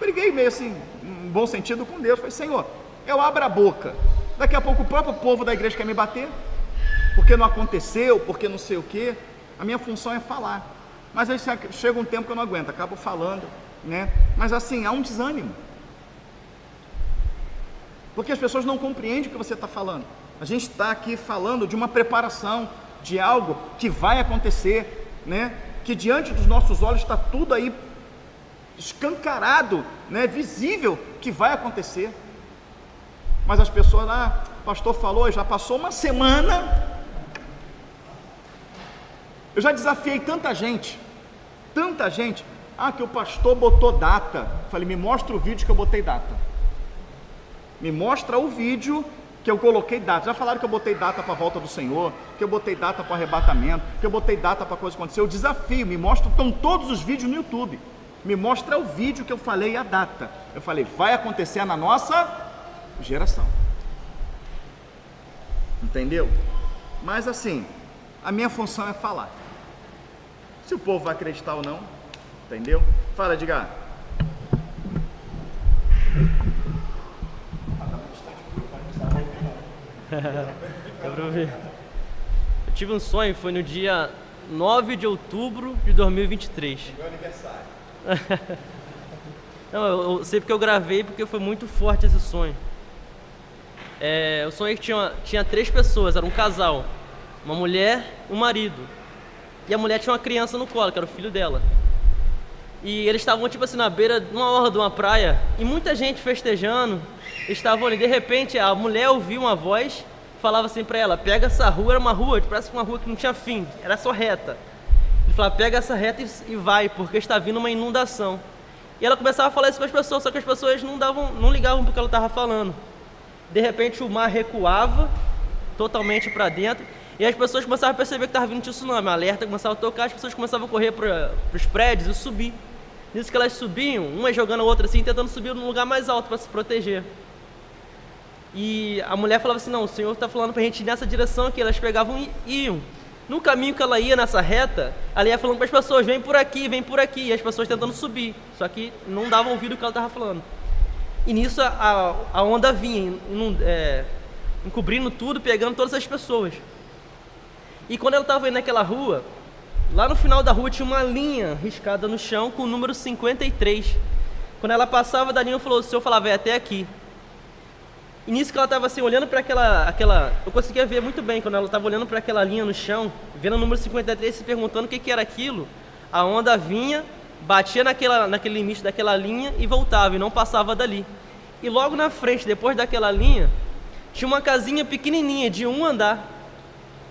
briguei meio assim, em bom sentido com Deus. Falei, Senhor, eu abro a boca. Daqui a pouco o próprio povo da igreja quer me bater, porque não aconteceu, porque não sei o quê. A minha função é falar. Mas aí chega um tempo que eu não aguento, acabo falando, né? Mas assim, há um desânimo. Porque as pessoas não compreendem o que você está falando. A gente está aqui falando de uma preparação, de algo que vai acontecer, né? Que diante dos nossos olhos está tudo aí escancarado, né? Visível que vai acontecer. Mas as pessoas, o pastor falou, já passou uma semana. Eu já desafiei tanta gente, que o pastor botou data. Falei, me mostra o vídeo que eu botei data. Me mostra o vídeo que eu coloquei data. Já falaram que eu botei data para a volta do Senhor, que eu botei data para o arrebatamento, que eu botei data para a coisa acontecer. Eu desafio, me mostra, estão todos os vídeos no YouTube. Me mostra o vídeo que eu falei a data. Eu falei, vai acontecer na nossa geração. Entendeu? Mas assim, a minha função é falar. Se o povo vai acreditar ou não, entendeu? Fala, Edgar. Dá pra ouvir. Eu tive um sonho, foi no dia 9 de outubro de 2023. Meu aniversário. Não, eu sei porque eu gravei, porque foi muito forte esse sonho. Eu sonhei que tinha 3 pessoas, era um casal, uma mulher e um marido. E a mulher tinha uma criança no colo, que era o filho dela. E eles estavam tipo assim na beira de uma orla de uma praia, e muita gente festejando. Eles estavam ali, de repente a mulher ouviu uma voz, falava assim pra ela, pega essa rua, era uma rua, parece uma rua que não tinha fim, era só reta. Ele falava, pega essa reta e vai, porque está vindo uma inundação. E ela começava a falar isso para as pessoas, só que as pessoas não ligavam porque ela estava falando. De repente o mar recuava totalmente para dentro, e as pessoas começavam a perceber que estava vindo tsunami, o alerta começava a tocar, as pessoas começavam a correr para os prédios e subir. Nisso que elas subiam, uma jogando a outra assim, tentando subir num lugar mais alto para se proteger. E a mulher falava assim, não, o Senhor está falando para a gente ir nessa direção aqui. Elas pegavam e iam. No caminho que ela ia, nessa reta, ela ia falando para as pessoas, vem por aqui, e as pessoas tentando subir, só que não davam ouvido o que ela estava falando. E nisso a onda vinha, encobrindo tudo, pegando todas as pessoas. E quando ela estava indo naquela rua, lá no final da rua tinha uma linha riscada no chão com o número 53. Quando ela passava da linha, o Senhor falava, até aqui. E nisso que ela estava assim, olhando para aquela... Eu conseguia ver muito bem, quando ela estava olhando para aquela linha no chão, vendo o número 53, se perguntando o que era aquilo, a onda vinha, batia naquele limite daquela linha e voltava, e não passava dali. E logo na frente, depois daquela linha, tinha uma casinha pequenininha, de 1 andar.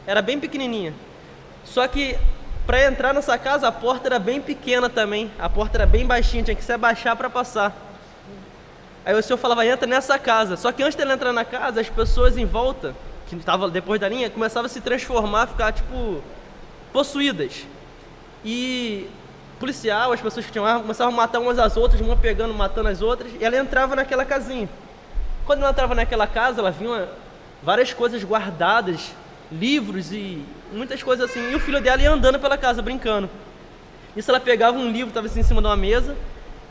Era bem pequenininha. Só que, para entrar nessa casa, a porta era bem pequena também. A porta era bem baixinha, tinha que se abaixar para passar. Aí o Senhor falava, entra nessa casa. Só que antes dele entrar na casa, as pessoas em volta, que estavam depois da linha, começavam a se transformar, ficar tipo possuídas. E policial, as pessoas que tinham arma, começavam a matar umas às outras, uma pegando, matando as outras, e ela entrava naquela casinha. Quando ela entrava naquela casa, ela via várias coisas guardadas, livros e muitas coisas assim. E o filho dela ia andando pela casa, brincando. Isso, ela pegava um livro, estava assim em cima de uma mesa,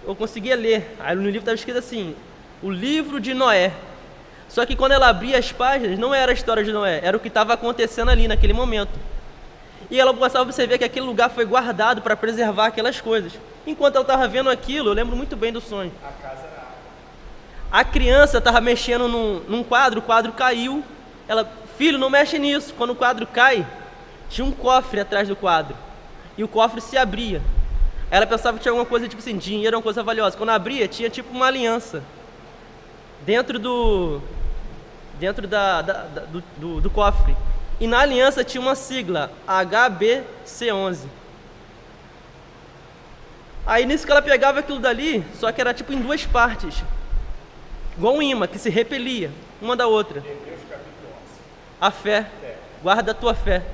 eu conseguia ler. Aí no livro estava escrito assim, o livro de Noé. Só que quando ela abria as páginas, não era a história de Noé, era o que estava acontecendo ali naquele momento. E ela começava a observar que aquele lugar foi guardado para preservar aquelas coisas. Enquanto ela estava vendo aquilo, eu lembro muito bem do sonho. A criança estava mexendo num quadro, o quadro caiu. Ela, filho, não mexe nisso. Quando o quadro cai, tinha um cofre atrás do quadro. E o cofre se abria. Ela pensava que tinha alguma coisa, tipo assim, dinheiro, uma coisa valiosa. Quando abria, tinha tipo uma aliança dentro do cofre. E na aliança tinha uma sigla, HBC11. Aí nisso que ela pegava aquilo dali, só que era tipo em duas partes, igual um imã, que se repelia uma da outra. A fé, guarda a tua fé.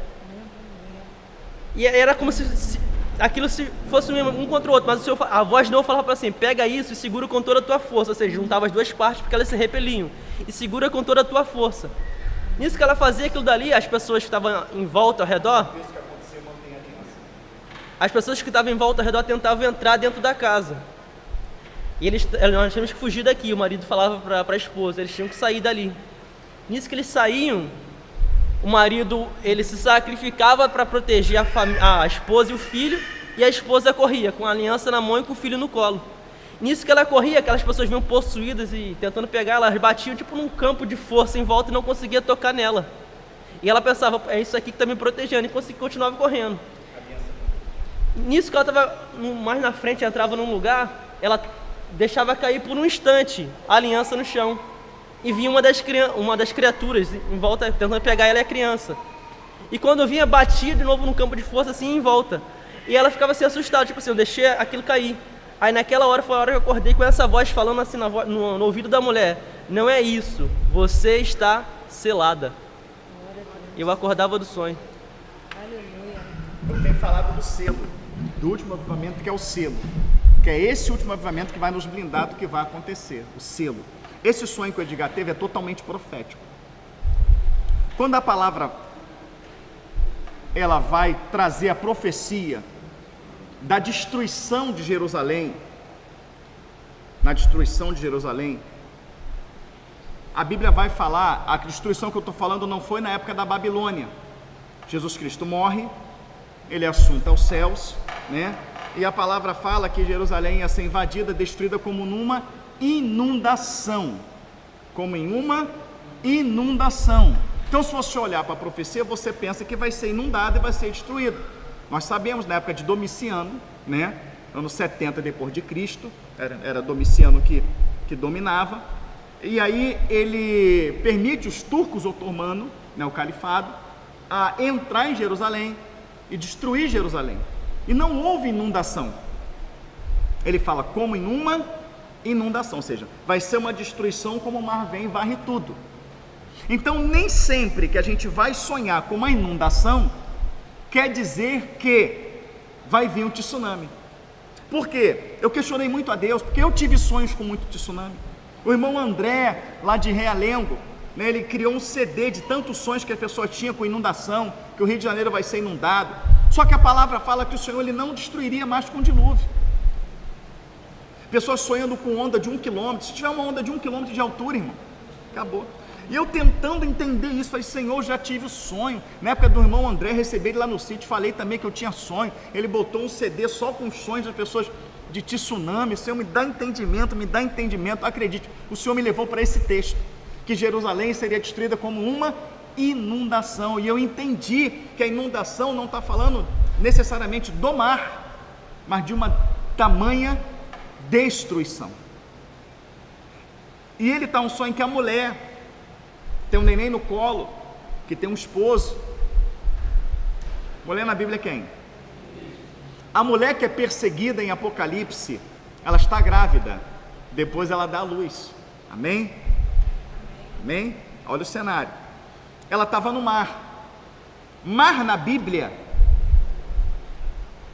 E era como se aquilo fosse um contra o outro, mas a voz de novo falava para assim, pega isso e segura com toda a tua força, ou seja, juntava as duas partes porque elas se repeliam, e segura com toda a tua força. Nisso que ela fazia aquilo dali, as pessoas que estavam em volta ao redor, tentavam entrar dentro da casa. E nós tínhamos que fugir daqui, o marido falava para a esposa, eles tinham que sair dali. Nisso que eles saíam, o marido, ele se sacrificava para proteger a esposa e o filho, e a esposa corria com a aliança na mão e com o filho no colo. Nisso que ela corria, aquelas pessoas vinham possuídas e tentando pegar, elas batiam tipo num campo de força em volta e não conseguia tocar nela. E ela pensava, é isso aqui que está me protegendo, e continuava correndo. Nisso que ela estava mais na frente, entrava num lugar, ela deixava cair por um instante a aliança no chão. E vinha uma das criaturas em volta, tentando pegar ela e a criança. E quando vinha, batia de novo no campo de força, assim, em volta. E ela ficava assim, assustada, tipo assim, eu deixei aquilo cair. Aí naquela hora foi a hora que eu acordei com essa voz falando assim no ouvido da mulher, não é isso, você está selada. Eu acordava do sonho. Eu tenho falado do selo, do último avivamento, que é o selo. Que é esse último avivamento que vai nos blindar do que vai acontecer, o selo. Esse sonho que o Edgar teve é totalmente profético. Quando a palavra ela vai trazer a profecia da destruição de Jerusalém, a Bíblia vai falar, a destruição que eu estou falando não foi na época da Babilônia. Jesus Cristo morre, ele é assunto aos céus, né? E a palavra fala que Jerusalém ia ser invadida, destruída como numa inundação, como em uma inundação. Então, se você olhar para a profecia, você pensa que vai ser inundada e vai ser destruída. Nós sabemos, na época de Domiciano, né, anos 70 depois de Cristo, era Domiciano que dominava, e aí ele permite os turcos otomanos, né, o califado, a entrar em Jerusalém e destruir Jerusalém. E não houve inundação. Ele fala como em uma inundação, ou seja, vai ser uma destruição como o mar vem e varre tudo. Então, nem sempre que a gente vai sonhar com uma inundação, quer dizer que vai vir um tsunami. Por quê? Eu questionei muito a Deus, porque eu tive sonhos com muito tsunami. O irmão André, lá de Realengo, né, ele criou um CD de tantos sonhos que a pessoa tinha com inundação, que o Rio de Janeiro vai ser inundado. Só que a palavra fala que o Senhor ele não destruiria mais com dilúvio. Pessoas sonhando com onda de 1 quilômetro. Se tiver uma onda de 1 quilômetro de altura, irmão, acabou. E eu tentando entender isso, falei, Senhor, já tive o sonho. Na época do irmão André, recebi ele lá no sítio, falei também que eu tinha sonho. Ele botou um CD só com os sonhos das pessoas de tsunami. Senhor, me dá entendimento, acredite. O Senhor me levou para esse texto, que Jerusalém seria destruída como uma inundação. E eu entendi que a inundação não está falando necessariamente do mar, mas de uma tamanha destruição. E ele está um sonho que a mulher tem um neném no colo, que tem um esposo. Mulher na Bíblia é quem? A mulher que é perseguida em Apocalipse, ela está grávida, depois ela dá a luz. Amém? Amém? Olha o cenário. Ela estava no mar. Mar na Bíblia,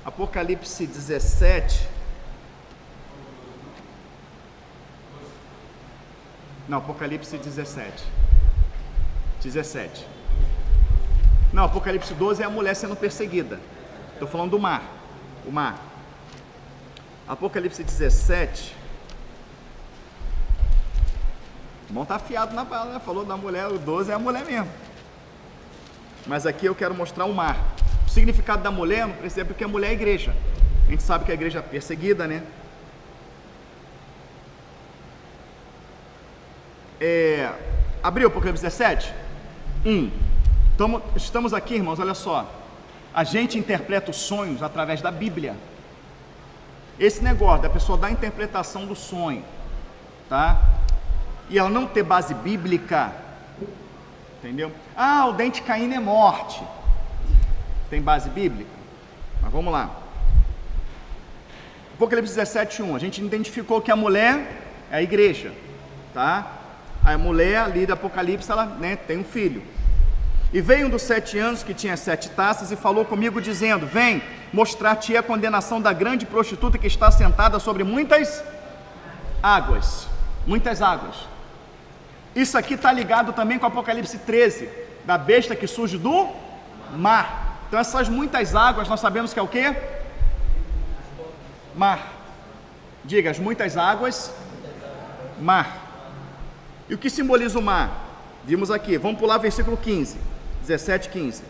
Apocalipse 17. Não, Apocalipse 17. Não, Apocalipse 12 é a mulher sendo perseguida. Estou falando do mar. O mar. Apocalipse 17. O irmão está afiado na bala, né? Falou da mulher, o 12 é a mulher mesmo. Mas aqui eu quero mostrar o mar. significado da mulher, não precisa, porque a mulher é a igreja. A gente sabe que a igreja é perseguida, né? Abriu o Apocalipse 17? Estamos aqui, irmãos, olha só. A gente interpreta os sonhos através da Bíblia. Esse negócio da pessoa dar a interpretação do sonho, tá? E ela não ter base bíblica, entendeu? O dente caindo é morte. Tem base bíblica? Mas vamos lá. Apocalipse 17:1. A gente identificou que a mulher é a igreja, tá? A mulher ali do Apocalipse, ela, né, tem um filho. E veio um dos 7 anos que tinha 7 taças e falou comigo dizendo: vem, mostrar-te a condenação da grande prostituta que está sentada sobre muitas águas. Muitas águas. Isso aqui está ligado também com o Apocalipse 13, da besta que surge do mar. Então essas muitas águas, nós sabemos que é o quê? Mar. Diga, as muitas águas, mar. E o que simboliza o mar? Vimos aqui, vamos pular versículo 15, 17:15.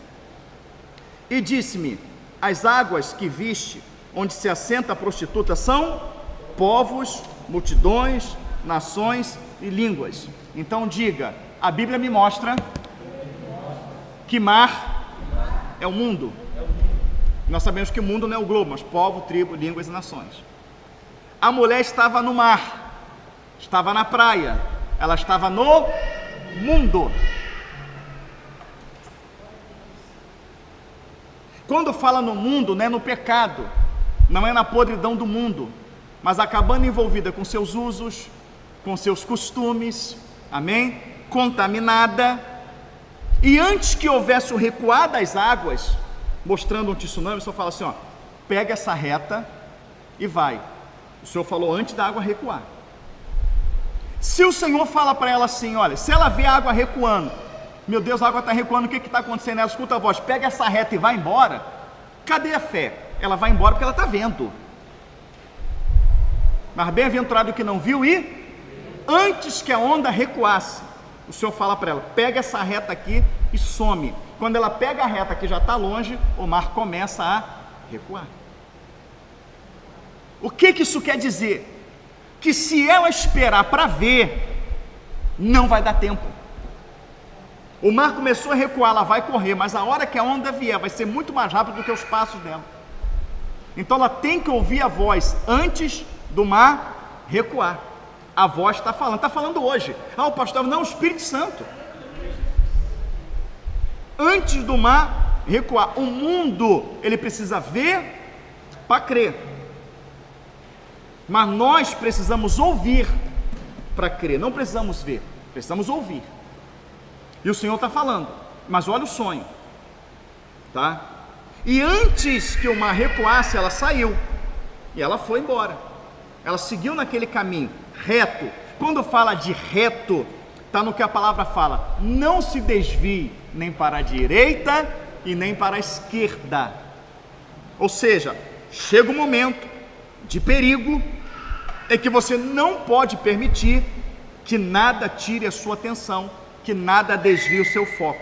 E disse-me: as águas que viste, onde se assenta a prostituta, são povos, multidões, nações e línguas. Então diga, a Bíblia me mostra que mar é o mundo. Nós sabemos que o mundo não é o globo, mas povo, tribo, línguas e nações. A mulher estava no mar, estava na praia, ela estava no mundo. Quando fala no mundo, não é no pecado, não é na podridão do mundo, mas acabando envolvida com seus usos, com seus costumes, amém? Contaminada. E antes que houvesse o recuar das águas, mostrando um tsunami, o Senhor fala assim, ó, pega essa reta e vai. O Senhor falou antes da água recuar. Se o Senhor fala para ela assim, olha, se ela vê a água recuando, meu Deus, a água está recuando, o que está acontecendo? Ela escuta a voz, pega essa reta e vai embora. Cadê a fé? Ela vai embora porque ela está vendo. Mas bem-aventurado que não viu e antes que a onda recuasse, o Senhor fala para ela, pega essa reta aqui e some. Quando ela pega a reta que já está longe, o mar começa a recuar. O que isso quer dizer? Que se ela esperar para ver, não vai dar tempo. O mar começou a recuar, ela vai correr, mas a hora que a onda vier, vai ser muito mais rápido do que os passos dela. Então ela tem que ouvir a voz antes do mar recuar. A voz está falando hoje. O pastor, não, o Espírito Santo. Antes do mar recuar, o mundo, ele precisa ver para crer. Mas nós precisamos ouvir para crer, não precisamos ver, precisamos ouvir. E o Senhor está falando, mas olha o sonho, tá? E antes que o mar recuasse, ela saiu, e ela foi embora, ela seguiu naquele caminho, reto. Quando fala de reto, está no que a palavra fala, não se desvie nem para a direita e nem para a esquerda. Ou seja, chega um momento de perigo, é que você não pode permitir que nada tire a sua atenção, que nada desvie o seu foco.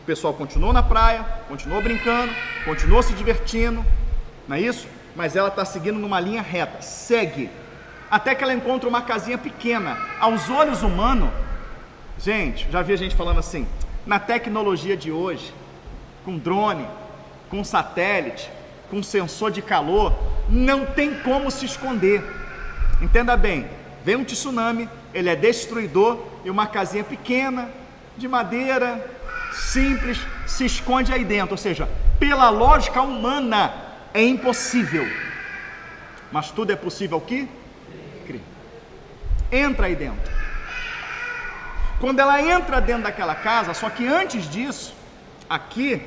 O pessoal continuou na praia, continuou brincando, continuou se divertindo, não é isso? Mas ela está seguindo numa linha reta, segue, até que ela encontra uma casinha pequena. Aos olhos humanos, gente, já vi a gente falando assim, na tecnologia de hoje, com drone, com satélite, com sensor de calor, não tem como se esconder. Entenda bem, vem um tsunami, ele é destruidor, e uma casinha pequena, de madeira, simples, se esconde aí dentro. Ou seja, pela lógica humana, é impossível. Mas tudo é possível o quê? Crer. Entra aí dentro. Quando ela entra dentro daquela casa, só que antes disso, aqui,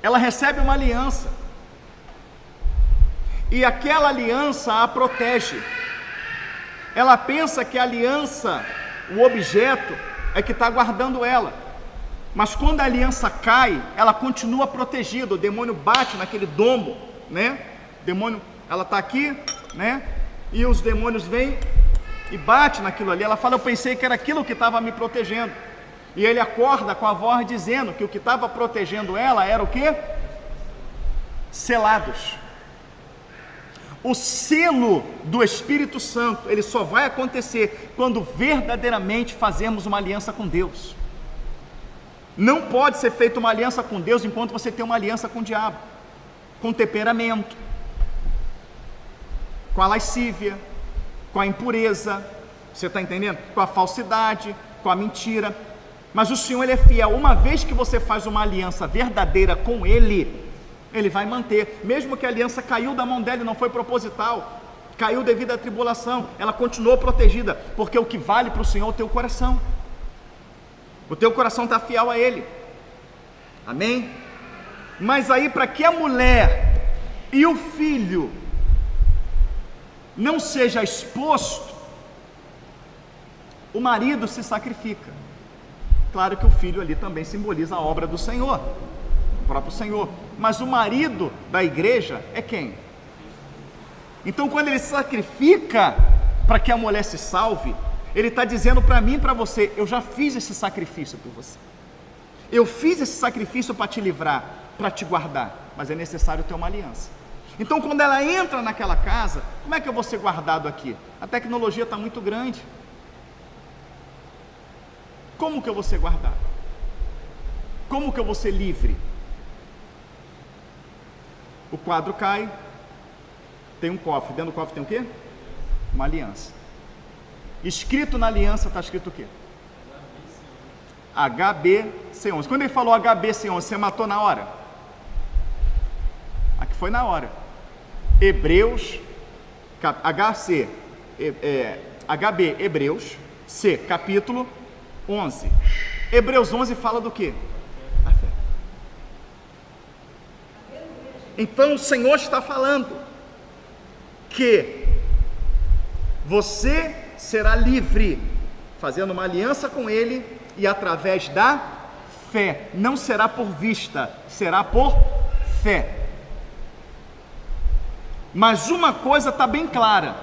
ela recebe uma aliança, e aquela aliança a protege. Ela pensa que a aliança, o objeto, é que está guardando ela, mas quando a aliança cai, ela continua protegida. O demônio bate naquele domo, né? O demônio, ela está aqui, né? E os demônios vêm e batem naquilo ali. Ela fala, eu pensei que era aquilo que estava me protegendo. E ele acorda com a voz dizendo que o que estava protegendo ela era o quê? Selados. O selo do Espírito Santo, ele só vai acontecer quando verdadeiramente fazemos uma aliança com Deus. Não pode ser feita uma aliança com Deus enquanto você tem uma aliança com o diabo, com o temperamento, com a lascívia, com a impureza, você está entendendo? Com a falsidade, com a mentira. Mas o Senhor, ele é fiel. Uma vez que você faz uma aliança verdadeira com Ele, Ele vai manter, mesmo que a aliança caiu da mão dela e não foi proposital, caiu devido à tribulação, ela continuou protegida, porque o que vale para o Senhor é o teu coração. O teu coração está fiel a Ele. Amém? Mas aí, para que a mulher e o filho não seja exposto, o marido se sacrifica. Claro que o filho ali também simboliza a obra do Senhor, o próprio Senhor. Mas o marido da igreja é quem? Então, quando ele se sacrifica para que a mulher se salve, ele está dizendo para mim e para você: eu já fiz esse sacrifício por você, eu fiz esse sacrifício para te livrar, para te guardar, mas é necessário ter uma aliança. Então, quando ela entra naquela casa, como é que eu vou ser guardado aqui? A tecnologia está muito grande. Como que eu vou ser guardado? Como que eu vou ser livre? O quadro cai, tem um cofre, dentro do cofre tem o quê? Uma aliança. Escrito na aliança está escrito o quê? HBC11. Quando ele falou HBC11, você matou na hora? Aqui foi na hora. Hebreus, HB Hebreus, C, capítulo 11. Hebreus 11 fala do quê? Da fé. Então o Senhor está falando que você será livre, fazendo uma aliança com Ele e através da fé. Não será por vista, será por fé. Mas uma coisa está bem clara,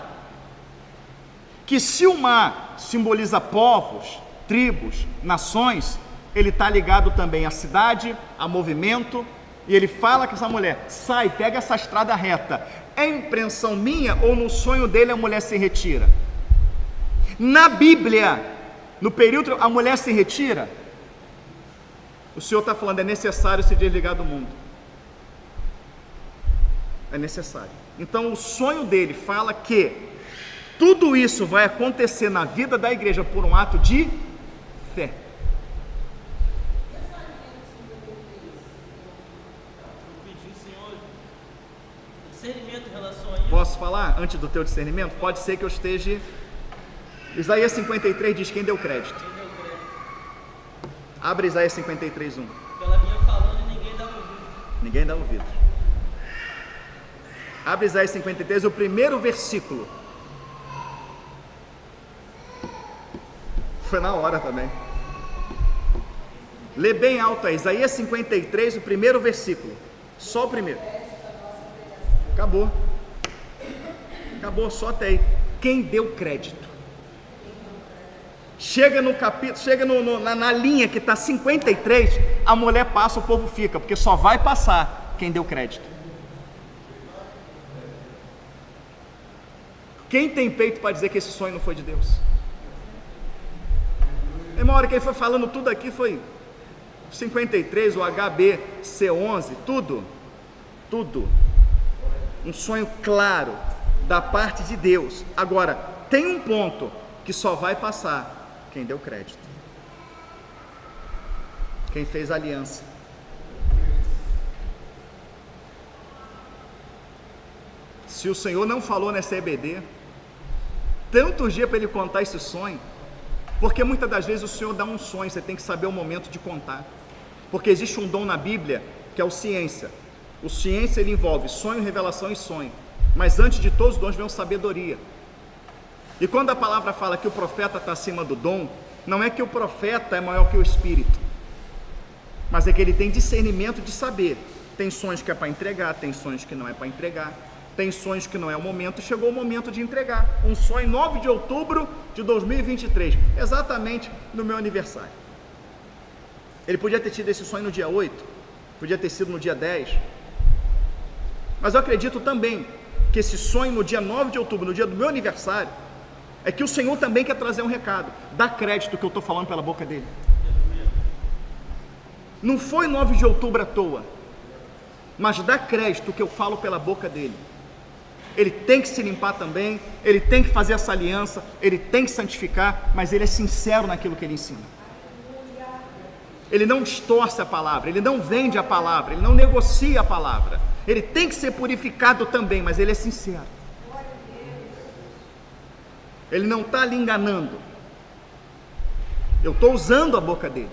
que se o mar simboliza povos, tribos, nações, ele está ligado também à cidade, a movimento, e ele fala com essa mulher: sai, pega essa estrada reta. É impressão minha ou no sonho dele a mulher se retira? Na Bíblia, no período a mulher se retira, o Senhor está falando: é necessário se desligar do mundo, é necessário. Então o sonho dele fala que tudo isso vai acontecer na vida da igreja por um ato de fé. Discernimento em relação a isso. Posso falar antes do teu discernimento? Pode ser que eu esteja... Isaías 53 diz: quem deu crédito? Abre Isaías 53, 1. Ela vinha falando e ninguém dava ouvido. Ninguém dá ouvido. Abre Isaías 53, o primeiro versículo. Foi na hora também. Lê bem alto aí, Isaías 53, o primeiro versículo. Só o primeiro. Acabou. Acabou, só até aí. Quem deu crédito? Chega no capítulo, chega na linha que está 53, a mulher passa, o povo fica, porque só vai passar quem deu crédito. Quem tem peito para dizer que esse sonho não foi de Deus? É uma hora que ele foi falando tudo aqui, foi 53, o HBC11, tudo. Um sonho claro da parte de Deus. Agora, tem um ponto que só vai passar quem deu crédito, quem fez aliança. Se o Senhor não falou nessa EBD, tantos dias para ele contar esse sonho, porque muitas das vezes o Senhor dá um sonho, você tem que saber o momento de contar, porque existe um dom na Bíblia que é o ciência. O ciência ele envolve sonho, revelação e sonho, mas antes de todos os dons vem a sabedoria. E quando a palavra fala que o profeta está acima do dom, não é que o profeta é maior que o espírito, mas é que ele tem discernimento de saber. Tem sonhos que é para entregar, tem sonhos que não é para entregar, tem sonhos que não é o momento, chegou o momento de entregar. Um sonho 9 de outubro de 2023, exatamente no meu aniversário. Ele podia ter tido esse sonho no dia 8, podia ter sido no dia 10, mas eu acredito também que esse sonho no dia 9 de outubro, no dia do meu aniversário, é que o Senhor também quer trazer um recado. Dá crédito que eu estou falando pela boca dele. Não foi 9 de outubro à toa, mas dá crédito que eu falo pela boca dele. Ele tem que se limpar também, ele tem que fazer essa aliança, ele tem que santificar, mas ele é sincero naquilo que ele ensina. Ele não distorce a palavra, ele não vende a palavra, ele não negocia a palavra. Ele tem que ser purificado também, mas ele é sincero. Ele não está lhe enganando. Eu estou usando a boca dele.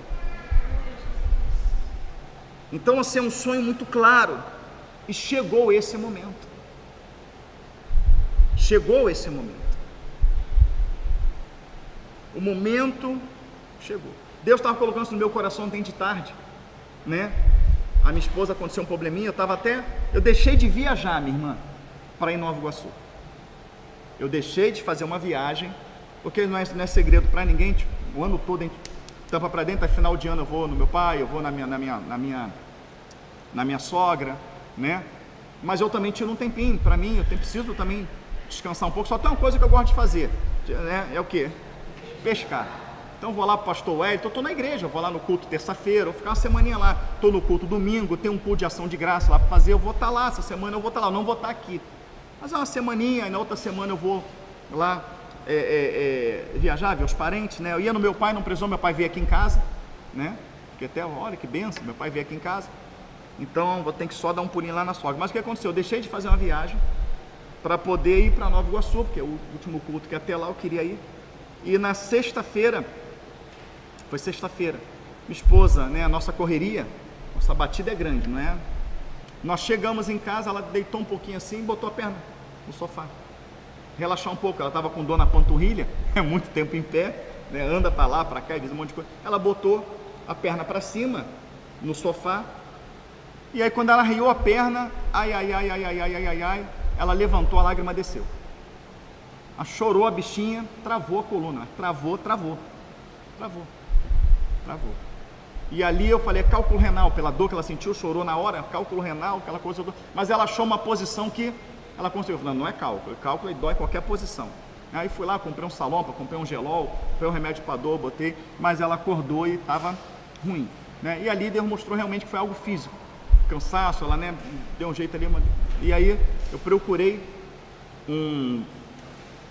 Então, assim, é um sonho muito claro. E chegou esse momento. Chegou esse momento. O momento chegou. Deus estava colocando isso no meu coração ontem de tarde, né? A minha esposa, aconteceu um probleminha, eu deixei de viajar, minha irmã, para ir em Nova Iguaçu. Eu deixei de fazer uma viagem, porque não é segredo para ninguém, tipo, o ano todo a gente tampa para dentro, até final de ano eu vou no meu pai, eu vou na minha sogra, né? Mas eu também tiro um tempinho para mim, eu preciso também descansar um pouco. Só tem uma coisa que eu gosto de fazer, né? É o quê? Pescar. Então vou lá para o pastor Wellington, estou na igreja, eu vou lá no culto terça-feira, vou ficar uma semaninha lá, estou no culto domingo, tem um culto de ação de graça lá para fazer, eu vou estar lá, essa semana eu vou estar lá, eu não vou estar aqui. Mas é uma semaninha, e na outra semana eu vou lá viajar, ver os parentes, né? Eu ia no meu pai, não precisou meu pai vir aqui em casa, né? Porque até, olha que benção, meu pai veio aqui em casa. Então vou ter que só dar um pulinho lá na sogra. Mas o que aconteceu? Eu deixei de fazer uma viagem para poder ir para Nova Iguaçu, porque é o último culto que até lá eu queria ir. E na sexta-feira, foi sexta-feira, minha esposa, né, a nossa correria, nossa batida é grande, não é? Nós chegamos em casa, ela deitou um pouquinho assim e botou a perna no sofá. Relaxar um pouco, ela estava com dor na panturrilha, é muito tempo em pé, né, anda para lá, para cá, diz um monte de coisa. Ela botou a perna para cima no sofá, e aí quando ela riu a perna, ai, ela levantou, a lágrima desceu. Ela chorou a bichinha, travou a coluna, travou. E ali eu falei, cálculo renal, pela dor que ela sentiu, chorou na hora, cálculo renal, aquela coisa, mas ela achou uma posição que ela conseguiu. Falei, não é cálculo dói qualquer posição. Aí fui lá, comprei um salompa, comprei um gelol, comprei um remédio para dor, botei, mas ela acordou e estava ruim, né? E ali Deus mostrou realmente que foi algo físico, cansaço, ela, né, deu um jeito ali, e aí eu procurei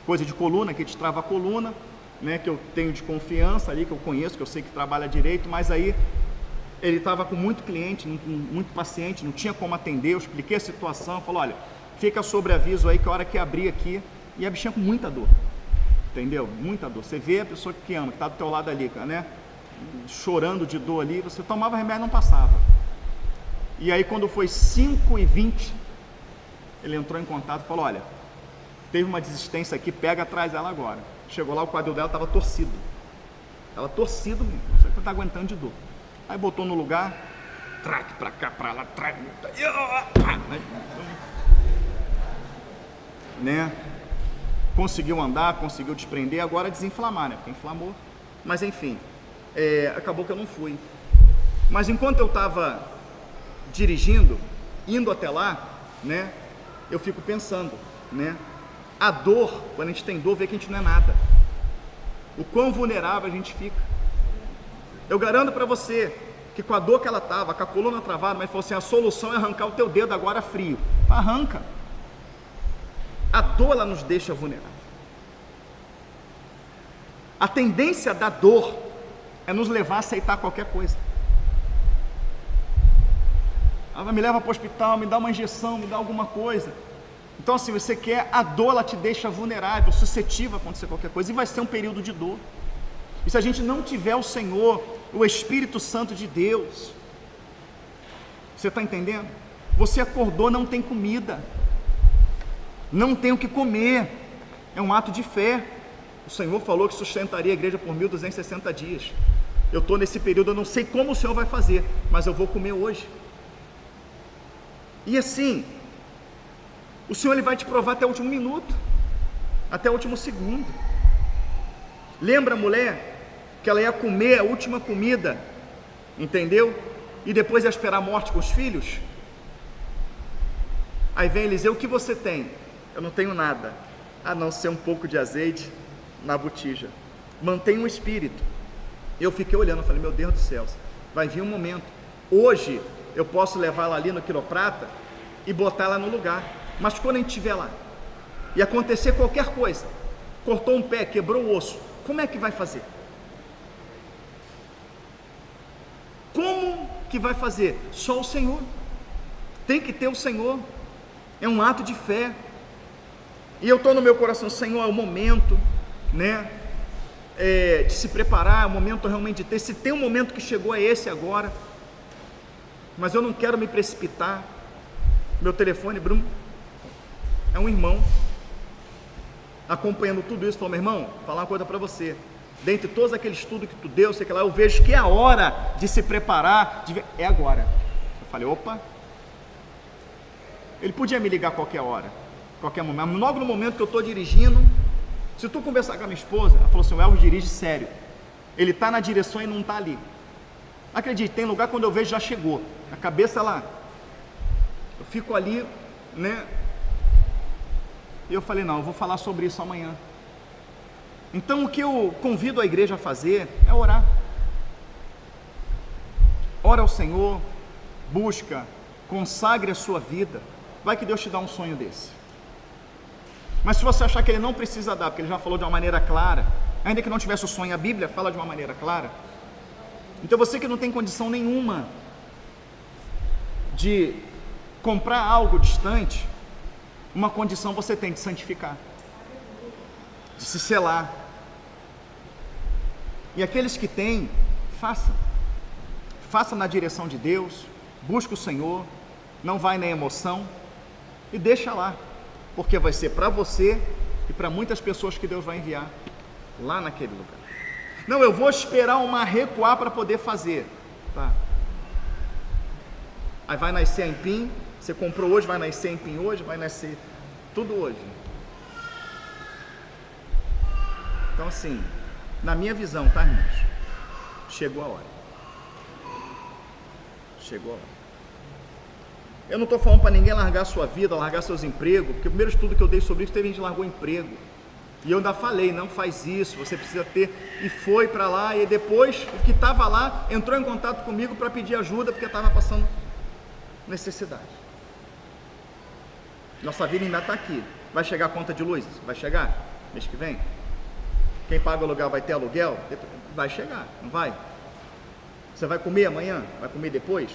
coisa de coluna, que destrava a coluna, né, que eu tenho de confiança ali, que eu conheço, que eu sei que trabalha direito, mas aí ele estava com muito cliente, muito paciente, não tinha como atender, eu expliquei a situação, falou, olha, fica sobre aviso aí que a hora que abrir aqui, e a bichinha com muita dor, entendeu? Muita dor, você vê a pessoa que ama, que está do teu lado ali, né, chorando de dor ali, você tomava remédio e não passava. E aí quando foi 5h20, ele entrou em contato e falou, olha, teve uma desistência aqui, pega atrás dela agora. Chegou lá, o quadril dela estava torcido. Estava torcido mesmo, não sei o que está aguentando de dor. Aí botou no lugar, traque para cá, para lá, traque, né? Conseguiu andar, conseguiu desprender, agora desinflamar, né? Porque inflamou. Mas enfim, acabou que eu não fui. Mas enquanto eu estava dirigindo, indo até lá, né? Eu fico pensando, né? A dor, quando a gente tem dor, vê que a gente não é nada. O quão vulnerável a gente fica. Eu garanto para você que com a dor que ela estava, com a coluna travada, mas falou assim, a solução é arrancar o teu dedo agora frio. Arranca. A dor, ela nos deixa vulnerável. A tendência da dor é nos levar a aceitar qualquer coisa. Ela me leva para o hospital, me dá uma injeção, me dá alguma coisa. Então assim, você quer, a dor ela te deixa vulnerável, suscetível a acontecer qualquer coisa, e vai ser um período de dor. E se a gente não tiver o Senhor, o Espírito Santo de Deus, você está entendendo? Você acordou, não tem comida, não tem o que comer, é um ato de fé. O Senhor falou que sustentaria a igreja por 1260 dias. Eu estou nesse período, eu não sei como o Senhor vai fazer, mas eu vou comer hoje. E assim, o Senhor ele vai te provar até o último minuto, até o último segundo. Lembra a mulher que ela ia comer a última comida Entendeu? E depois ia esperar a morte com os filhos? Aí vem Eliseu, o que você tem? Eu não tenho nada, a não ser um pouco de azeite na botija. Mantenha o espírito. Eu fiquei olhando, falei, meu Deus do céu, vai vir um momento. Hoje eu posso levá-la ali no quiroprata e botar ela no lugar. Mas quando a gente estiver lá e acontecer qualquer coisa, cortou um pé, quebrou o osso, como é que vai fazer? Como que vai fazer? Só o Senhor. Tem que ter o Senhor. É um ato de fé. E eu estou no meu coração, Senhor, é o momento, né, de se preparar, é o momento realmente de ter. Se tem um momento que chegou, é esse agora. Mas eu não quero me precipitar. Meu telefone, Bruno, é um irmão acompanhando tudo isso. Falou, meu irmão, vou falar uma coisa para você. Dentre todos aqueles estudos que tu deu, sei que lá, eu vejo que é a hora de se preparar, é agora. Eu falei, opa. Ele podia me ligar a qualquer hora, qualquer momento, mas logo no momento que eu estou dirigindo, se tu conversar com a minha esposa, ela falou assim, o Elvis dirige sério, ele está na direção e não está ali. Acredite, tem lugar quando eu vejo já chegou, a cabeça lá, eu fico ali, né? E eu falei, não, eu vou falar sobre isso amanhã. Então o que eu convido a igreja a fazer é orar. Ora ao Senhor, busca, consagre a sua vida. Vai que Deus te dá um sonho desse. Mas se você achar que Ele não precisa dar, porque Ele já falou de uma maneira clara, ainda que não tivesse o sonho, a Bíblia fala de uma maneira clara. Então você que não tem condição nenhuma de comprar algo distante, uma condição você tem de santificar, de se selar. E aqueles que têm, faça na direção de Deus, busca o Senhor, não vai na emoção e deixa lá, porque vai ser para você e para muitas pessoas que Deus vai enviar lá naquele lugar. Não, eu vou esperar uma recuar para poder fazer, tá? Aí vai nascer aipim, você comprou hoje, vai nascer aipim hoje, vai nascer tudo hoje. Então assim, na minha visão, tá, irmãos? Chegou a hora. Chegou a hora. Eu não estou falando para ninguém largar sua vida, largar seus empregos, porque o primeiro estudo que eu dei sobre isso, teve gente que largou emprego. E eu ainda falei, não faz isso, você precisa ter. E foi para lá, e depois, o que estava lá, entrou em contato comigo para pedir ajuda, porque estava passando necessidade. Nossa vida ainda está aqui. Vai chegar a conta de luz? Vai chegar? Mês que vem? Quem paga o aluguel vai ter aluguel? Vai chegar, não vai? Você vai comer amanhã? Vai comer depois?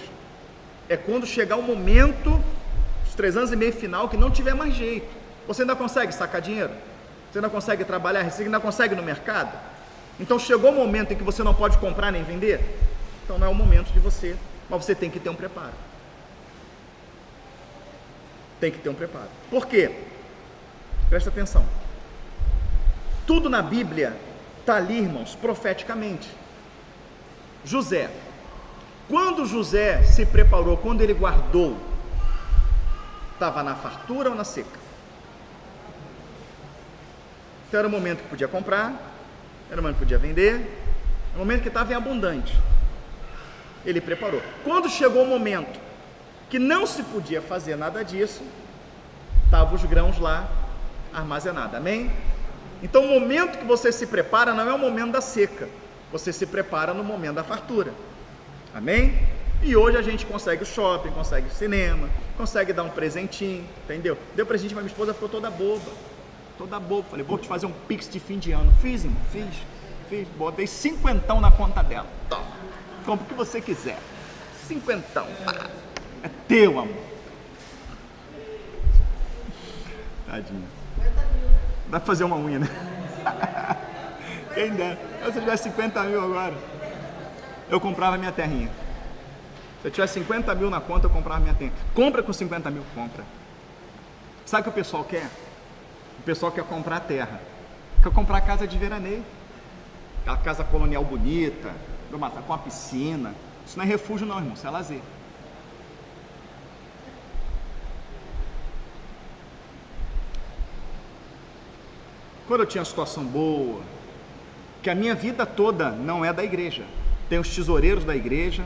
É quando chegar o momento, os 3 anos e meio final, que não tiver mais jeito. Você ainda consegue sacar dinheiro? Você ainda consegue trabalhar? Você ainda consegue ir no mercado? Então chegou o momento em que você não pode comprar nem vender? Então não é o momento de você, mas você tem que ter um preparo. Tem que ter um preparo. Por quê? Presta atenção. Tudo na Bíblia está ali, irmãos, profeticamente. José. Quando José se preparou, quando ele guardou, estava na fartura ou na seca? Então era o momento que podia comprar, era o momento que podia vender, era o momento que estava em abundante. Ele preparou. Quando chegou o momento que não se podia fazer nada disso, estavam os grãos lá armazenados. Amém? Então o momento que você se prepara não é o momento da seca, você se prepara no momento da fartura. Amém? E hoje a gente consegue o shopping, consegue o cinema, consegue dar um presentinho, entendeu? Deu presente, mas minha esposa ficou toda boba. Falei, vou te fazer um pix de fim de ano. Fiz, irmão, fiz. Botei 50 na conta dela. Toma, compra o que você quiser. 50. É teu, amor. Tadinho. Dá pra fazer uma unha, né? Quem dera. Se eu tivesse 50 mil agora, eu comprava minha terrinha. Se eu tivesse 50 mil na conta, eu comprava minha terrinha. Compra com 50 mil, compra. Sabe o que o pessoal quer? O pessoal quer comprar terra. Quer comprar casa de veraneio. Aquela casa colonial bonita, com uma piscina. Isso não é refúgio não, irmão, isso é lazer. Quando eu tinha uma situação boa, que a minha vida toda não é da igreja, tem os tesoureiros da igreja.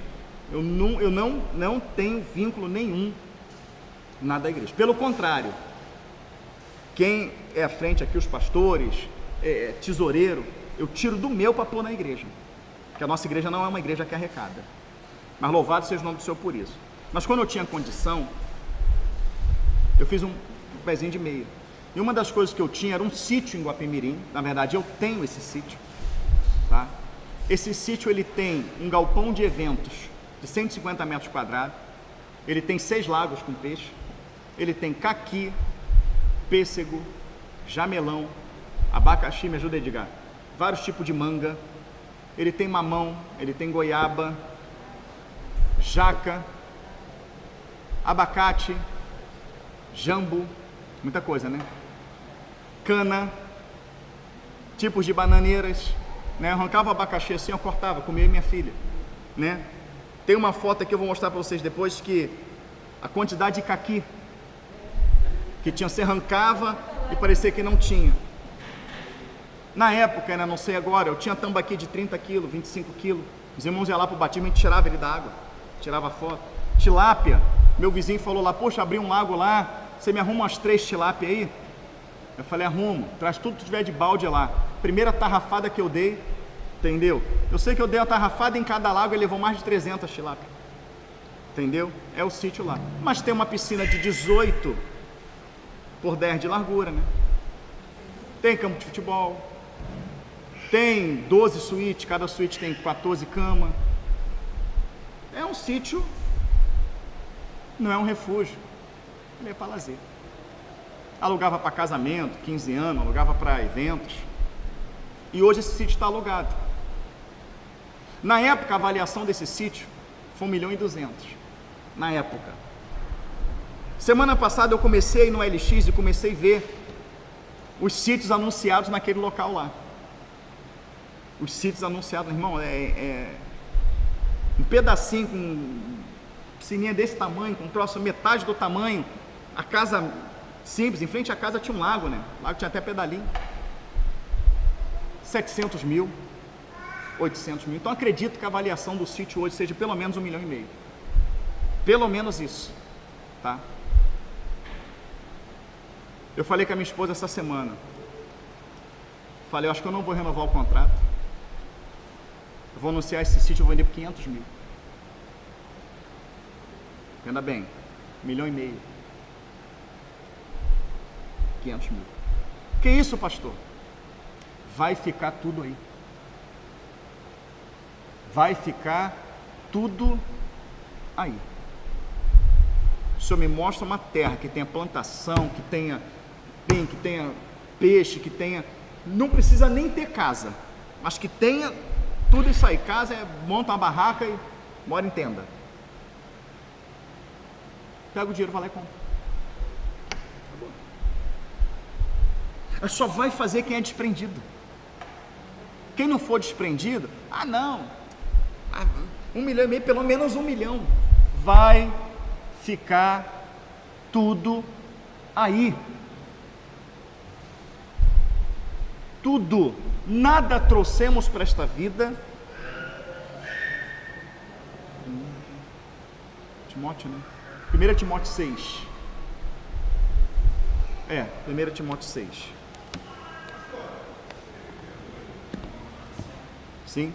Eu não tenho vínculo nenhum nada da igreja. Pelo contrário, quem é à frente aqui, os pastores, tesoureiro, eu tiro do meu para pôr na igreja. Porque a nossa igreja não é uma igreja que arrecada. Mas louvado seja o nome do Senhor por isso. Mas quando eu tinha condição, eu fiz um pezinho de meia. E uma das coisas que eu tinha era um sítio em Guapimirim. Na verdade, eu tenho esse sítio. Tá? Esse sítio ele tem um galpão de eventos de 150 metros quadrados. Ele tem 6 lagos com peixe. Ele tem caqui, pêssego, jamelão, abacaxi, me ajuda, Edgar, vários tipos de manga. Ele tem mamão, ele tem goiaba, jaca, abacate, jambo, muita coisa, né? Cana, tipos de bananeiras, né? Arrancava o abacaxi assim, eu cortava, comia minha filha, né? Tem uma foto aqui, eu vou mostrar para vocês depois, que a quantidade de caqui que tinha, você arrancava e parecia que não tinha. Na época, né, não sei agora, eu tinha tambaqui de 30 quilos, 25 quilos. Os irmãos iam lá pro batismo, a gente tirava ele da água, tirava foto. Tilápia, meu vizinho falou lá, poxa, abri um lago lá, você me arruma umas 3 tilápia aí? Eu falei, arrumo, traz tudo que tiver de balde lá. Primeira tarrafada que eu dei, entendeu? Eu sei que eu dei uma tarrafada em cada lago e levou mais de 300 tilápia. Entendeu? É o sítio lá. Mas tem uma piscina de 18 por 10 de largura, né? Tem campo de futebol, tem 12 suítes, cada suíte tem 14 camas. É um sítio, não é um refúgio, ele é para lazer. Alugava para casamento, 15 anos, alugava para eventos. E hoje esse sítio está alugado. Na época, a avaliação desse sítio foi 1.200.000. Na época. Semana passada eu comecei a ir no LX e comecei a ver os sítios anunciados naquele local lá. Os sítios anunciados, irmão, um pedacinho com piscininha desse tamanho, com um troço metade do tamanho. A casa simples, em frente à casa tinha um lago, né? O lago tinha até pedalinho. 700 mil, 800 mil. Então acredito que a avaliação do sítio hoje seja pelo menos 1,5 milhão. Pelo menos isso, tá? Eu falei com a minha esposa essa semana. Falei, eu acho que eu não vou renovar o contrato. Eu vou anunciar esse sítio, eu vou vender por 500 mil. Entenda bem, 1,5 milhão. 500 mil. Que isso, pastor? Vai ficar tudo aí. Vai ficar tudo aí. O Senhor me mostra uma terra que tenha plantação, que tenha peixe, que tenha... Não precisa nem ter casa, mas que tenha tudo isso aí. Casa monta uma barraca e mora em tenda. Pega o dinheiro, vai lá e compra. Só vai fazer quem é desprendido. Quem não for desprendido, não, 1,5 milhão, pelo menos 1 milhão, vai ficar tudo aí. Tudo, nada trouxemos para esta vida. Timóteo, né? 1 Timóteo 6. 1 Timóteo 6. Sim?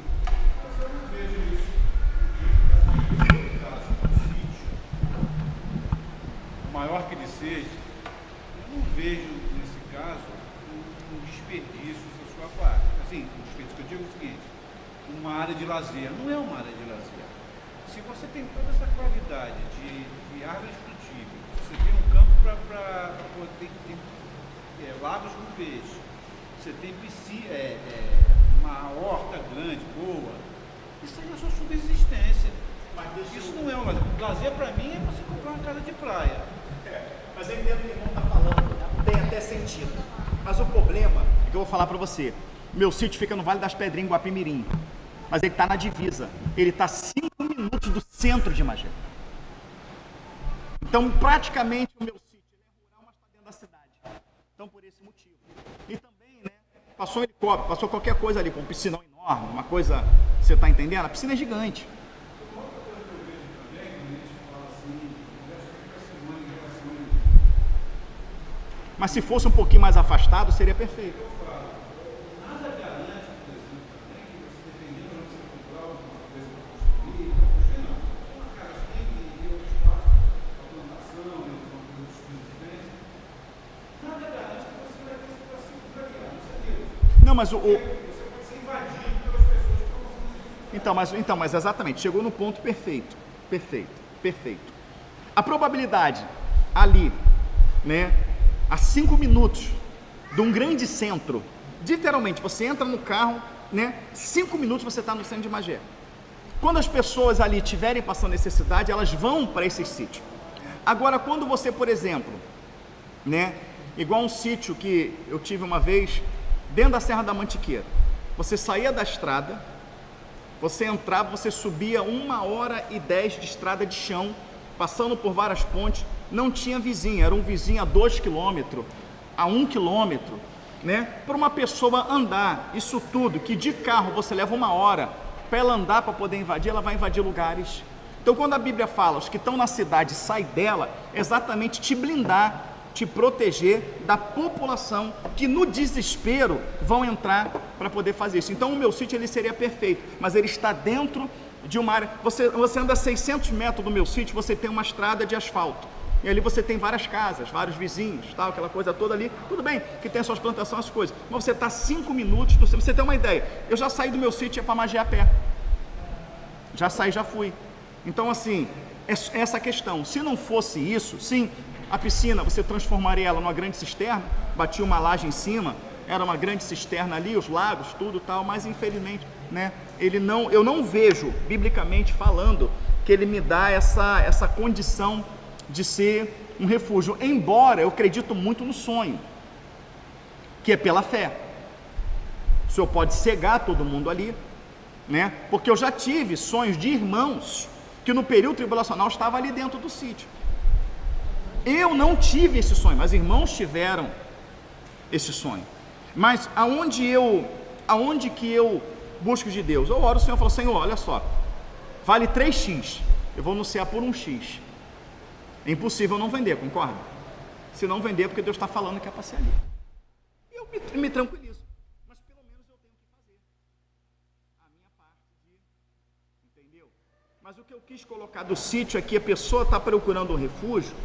Eu não vejo isso. O maior que ele seja, eu não vejo nesse caso um desperdício da sua parte. Assim, um desperdício que eu digo é o seguinte: uma área de lazer não é uma área de lazer. Se você tem toda essa qualidade de árvores frutíferas, você tem um campo para poder ter lagos com peixe, você tem piscina, uma horta grande, boa, isso aí é a sua subsistência. Mas isso não é um lazer. Lazer para mim é você comprar uma casa de praia. Mas eu entendo o que o irmão está falando, tem até sentido. Mas o problema é que eu vou falar para você. Meu sítio fica no Vale das Pedrinhas, em Guapimirim. Mas ele está na divisa. Ele está a 5 minutos do centro de Magé. Então, praticamente, o meu sítio é rural, mas está dentro da cidade. Então, por esse motivo. E também, né, passou um helicóptero, passou qualquer coisa ali, com um piscinão enorme. uma coisa, você está entendendo? A piscina é gigante. Mas se fosse um pouquinho mais afastado, seria perfeito. Não, mas mas exatamente, chegou no ponto perfeito. A probabilidade ali, né, a 5 minutos de um grande centro, literalmente, você entra no carro, né, 5 minutos você está no centro de Magé. Quando as pessoas ali estiverem passando necessidade, elas vão para esse sítio. Agora, quando você, por exemplo, né, igual um sítio que eu tive uma vez, dentro da Serra da Mantiqueira, você saía da estrada, você entrava, você subia 1h10 de estrada de chão, passando por várias pontes, não tinha vizinho, era um vizinho a 2 km, a 1 km, né? Para uma pessoa andar, isso tudo, que de carro você leva 1 hora, para ela andar, para poder invadir, ela vai invadir lugares. Então, quando a Bíblia fala, os que estão na cidade, sai dela, é exatamente te blindar, te proteger da população que no desespero vão entrar para poder fazer isso. Então o meu sítio ele seria perfeito, mas ele está dentro de uma área, você anda 600 metros do meu sítio, você tem uma estrada de asfalto, e ali você tem várias casas, vários vizinhos, tal, aquela coisa toda ali, tudo bem, que tem as suas plantações, as coisas, mas você está 5 minutos, você tem uma ideia, eu já saí do meu sítio, para Magé a pé, já saí, já fui. Então assim, essa questão, se não fosse isso, sim, a piscina, você transformaria ela numa grande cisterna, batia uma laje em cima, era uma grande cisterna ali, os lagos, tudo tal, mas infelizmente, né, eu não vejo, biblicamente falando, que ele me dá essa condição de ser um refúgio, embora eu acredito muito no sonho, que é pela fé. O Senhor pode cegar todo mundo ali, né, porque eu já tive sonhos de irmãos, que no período tribulacional estava ali dentro do sítio. Eu não tive esse sonho, mas irmãos tiveram esse sonho. Mas aonde que eu busco de Deus? Eu oro, o Senhor fala, Senhor, olha só, vale 3x, eu vou anunciar por 1x. É impossível não vender, concorda? Se não vender, é porque Deus está falando que é para ser ali. E eu me tranquilizo, mas pelo menos eu tenho que fazer a minha parte entendeu? Mas o que eu quis colocar do sítio é que a pessoa está procurando um refúgio.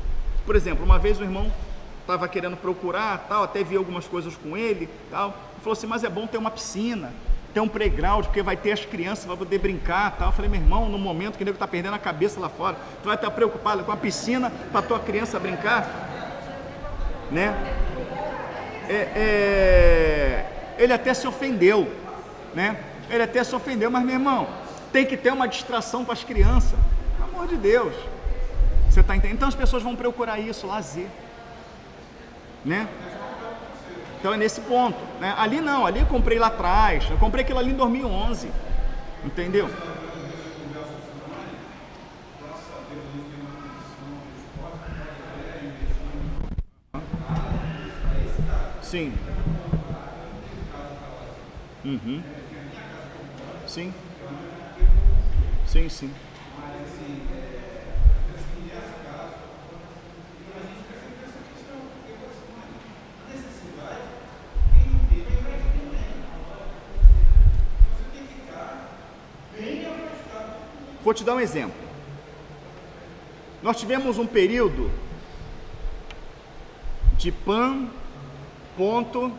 Por exemplo, uma vez o irmão estava querendo procurar, tal, até vi algumas coisas com ele, tal, falou assim, mas é bom ter uma piscina, ter um playground, porque vai ter as crianças, vai poder brincar, tal. Eu falei, meu irmão, no momento que o nego está perdendo a cabeça lá fora, tu vai estar preocupado com a piscina para tua criança brincar, né? Ele até se ofendeu, né? Ele até se ofendeu, mas meu irmão, tem que ter uma distração para as crianças, pelo amor de Deus. Você está entendendo? Então as pessoas vão procurar isso, lazer, né? Então é nesse ponto, né? Ali não, ali eu comprei lá atrás, eu comprei aquilo ali em 2011, entendeu? Sim. Uhum. Sim. Sim. Vou te dar um exemplo. Nós tivemos um período de ponto.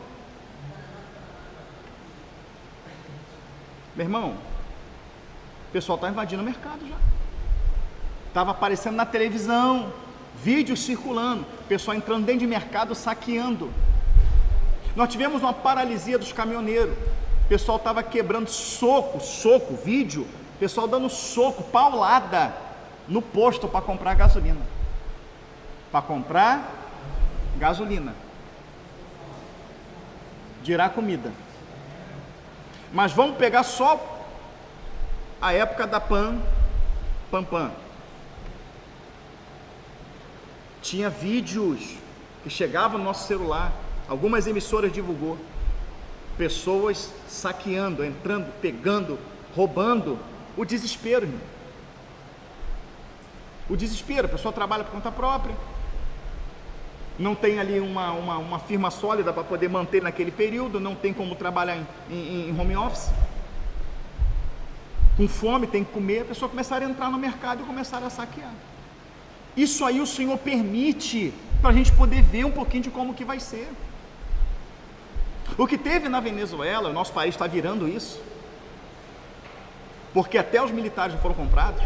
Meu irmão, o pessoal está invadindo o mercado já. Estava aparecendo na televisão, vídeos circulando, o pessoal entrando dentro de mercado, saqueando. Nós tivemos uma paralisia dos caminhoneiros. O pessoal estava quebrando soco, vídeo. O pessoal dando soco, paulada no posto para comprar gasolina. Dirá comida. Mas vamos pegar só a época da Pan. Tinha vídeos que chegavam no nosso celular. Algumas emissoras divulgou. pessoas saqueando, entrando, pegando, roubando. O desespero, irmão. O desespero, a pessoa trabalha por conta própria, não tem ali uma firma sólida para poder manter naquele período, não tem como trabalhar em home office, com fome, tem que comer, a pessoa começar a entrar no mercado e começar a saquear. Isso aí o Senhor permite para a gente poder ver um pouquinho de como que vai ser. O que teve na Venezuela, o nosso país está virando isso, porque até os militares já foram comprados,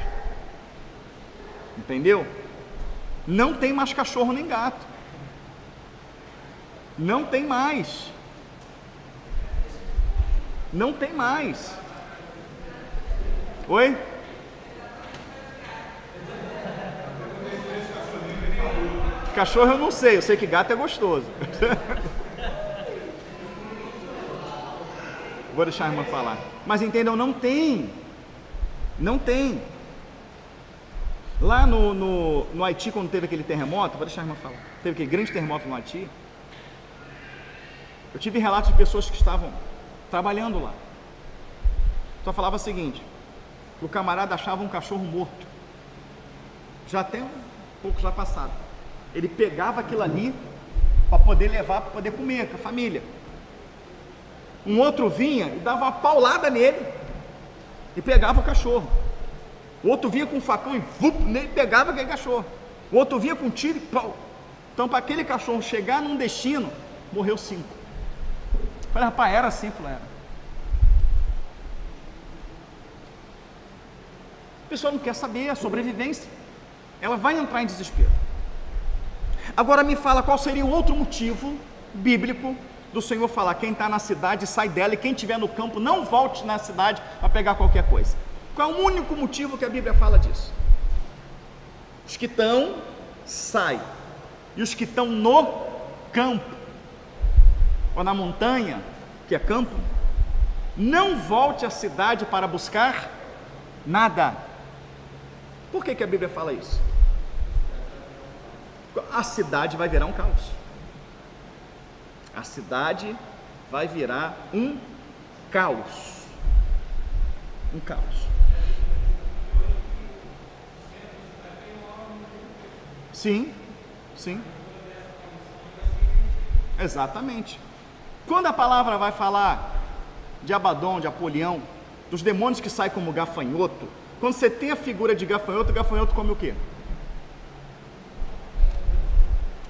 entendeu? Não tem mais cachorro nem gato, não tem mais, não tem mais. Oi? Cachorro eu não sei, eu sei que gato é gostoso. Vou deixar a irmã falar. Mas entendam, não tem. Não tem. Lá no Haiti, quando teve aquele terremoto, vou deixar a irmã falar. Teve aquele grande terremoto no Haiti. Eu tive relatos de pessoas que estavam trabalhando lá. Só falava o seguinte: que o camarada achava um cachorro morto. Já até um pouco já passado. Ele pegava aquilo ali para poder levar, para poder comer com a família. Um outro vinha e dava uma paulada nele e pegava o cachorro. O outro vinha com um facão e nele pegava aquele cachorro. O outro vinha com um tiro e pau. Então, para aquele cachorro chegar num destino, morreu 5. Falei, rapaz, era assim, era. A pessoa não quer saber, a sobrevivência. Ela vai entrar em desespero. Agora me fala qual seria o outro motivo bíblico do Senhor falar: quem está na cidade sai dela, e quem estiver no campo não volte na cidade a pegar qualquer coisa. Qual é o único motivo que a Bíblia fala disso? Os que estão, saem, e os que estão no campo, ou na montanha, que é campo, não volte à cidade para buscar nada. Por que a Bíblia fala isso? A cidade vai virar um caos. A cidade vai virar um caos. Um caos. Sim, sim. Exatamente. Quando a palavra vai falar de Abaddon, de Apolião, dos demônios que saem como gafanhoto, quando você tem a figura de gafanhoto, gafanhoto come o quê?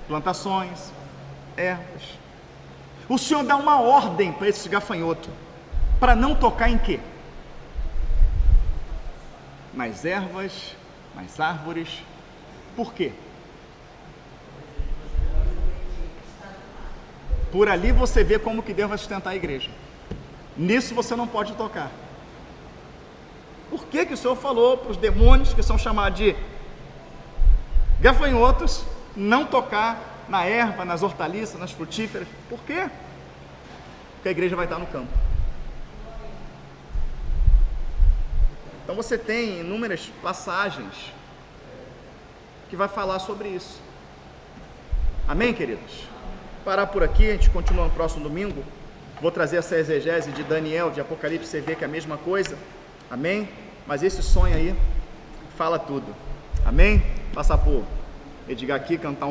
Plantações, ervas. O Senhor dá uma ordem para esses gafanhotos, para não tocar em quê? Nas ervas, nas árvores. Por quê? Por ali você vê como que Deus vai sustentar a igreja. Nisso você não pode tocar. Por que o Senhor falou para os demônios, que são chamados de gafanhotos, não tocar na erva, nas hortaliças, nas frutíferas? Por quê? Porque a igreja vai estar no campo. Então você tem inúmeras passagens que vai falar sobre isso. Amém, queridos? Parar por aqui, a gente continua no próximo domingo. Vou trazer essa exegese de Daniel, de Apocalipse, você vê que é a mesma coisa. Amém? Mas esse sonho aí fala tudo. Amém? Passar por Edgar aqui, cantar um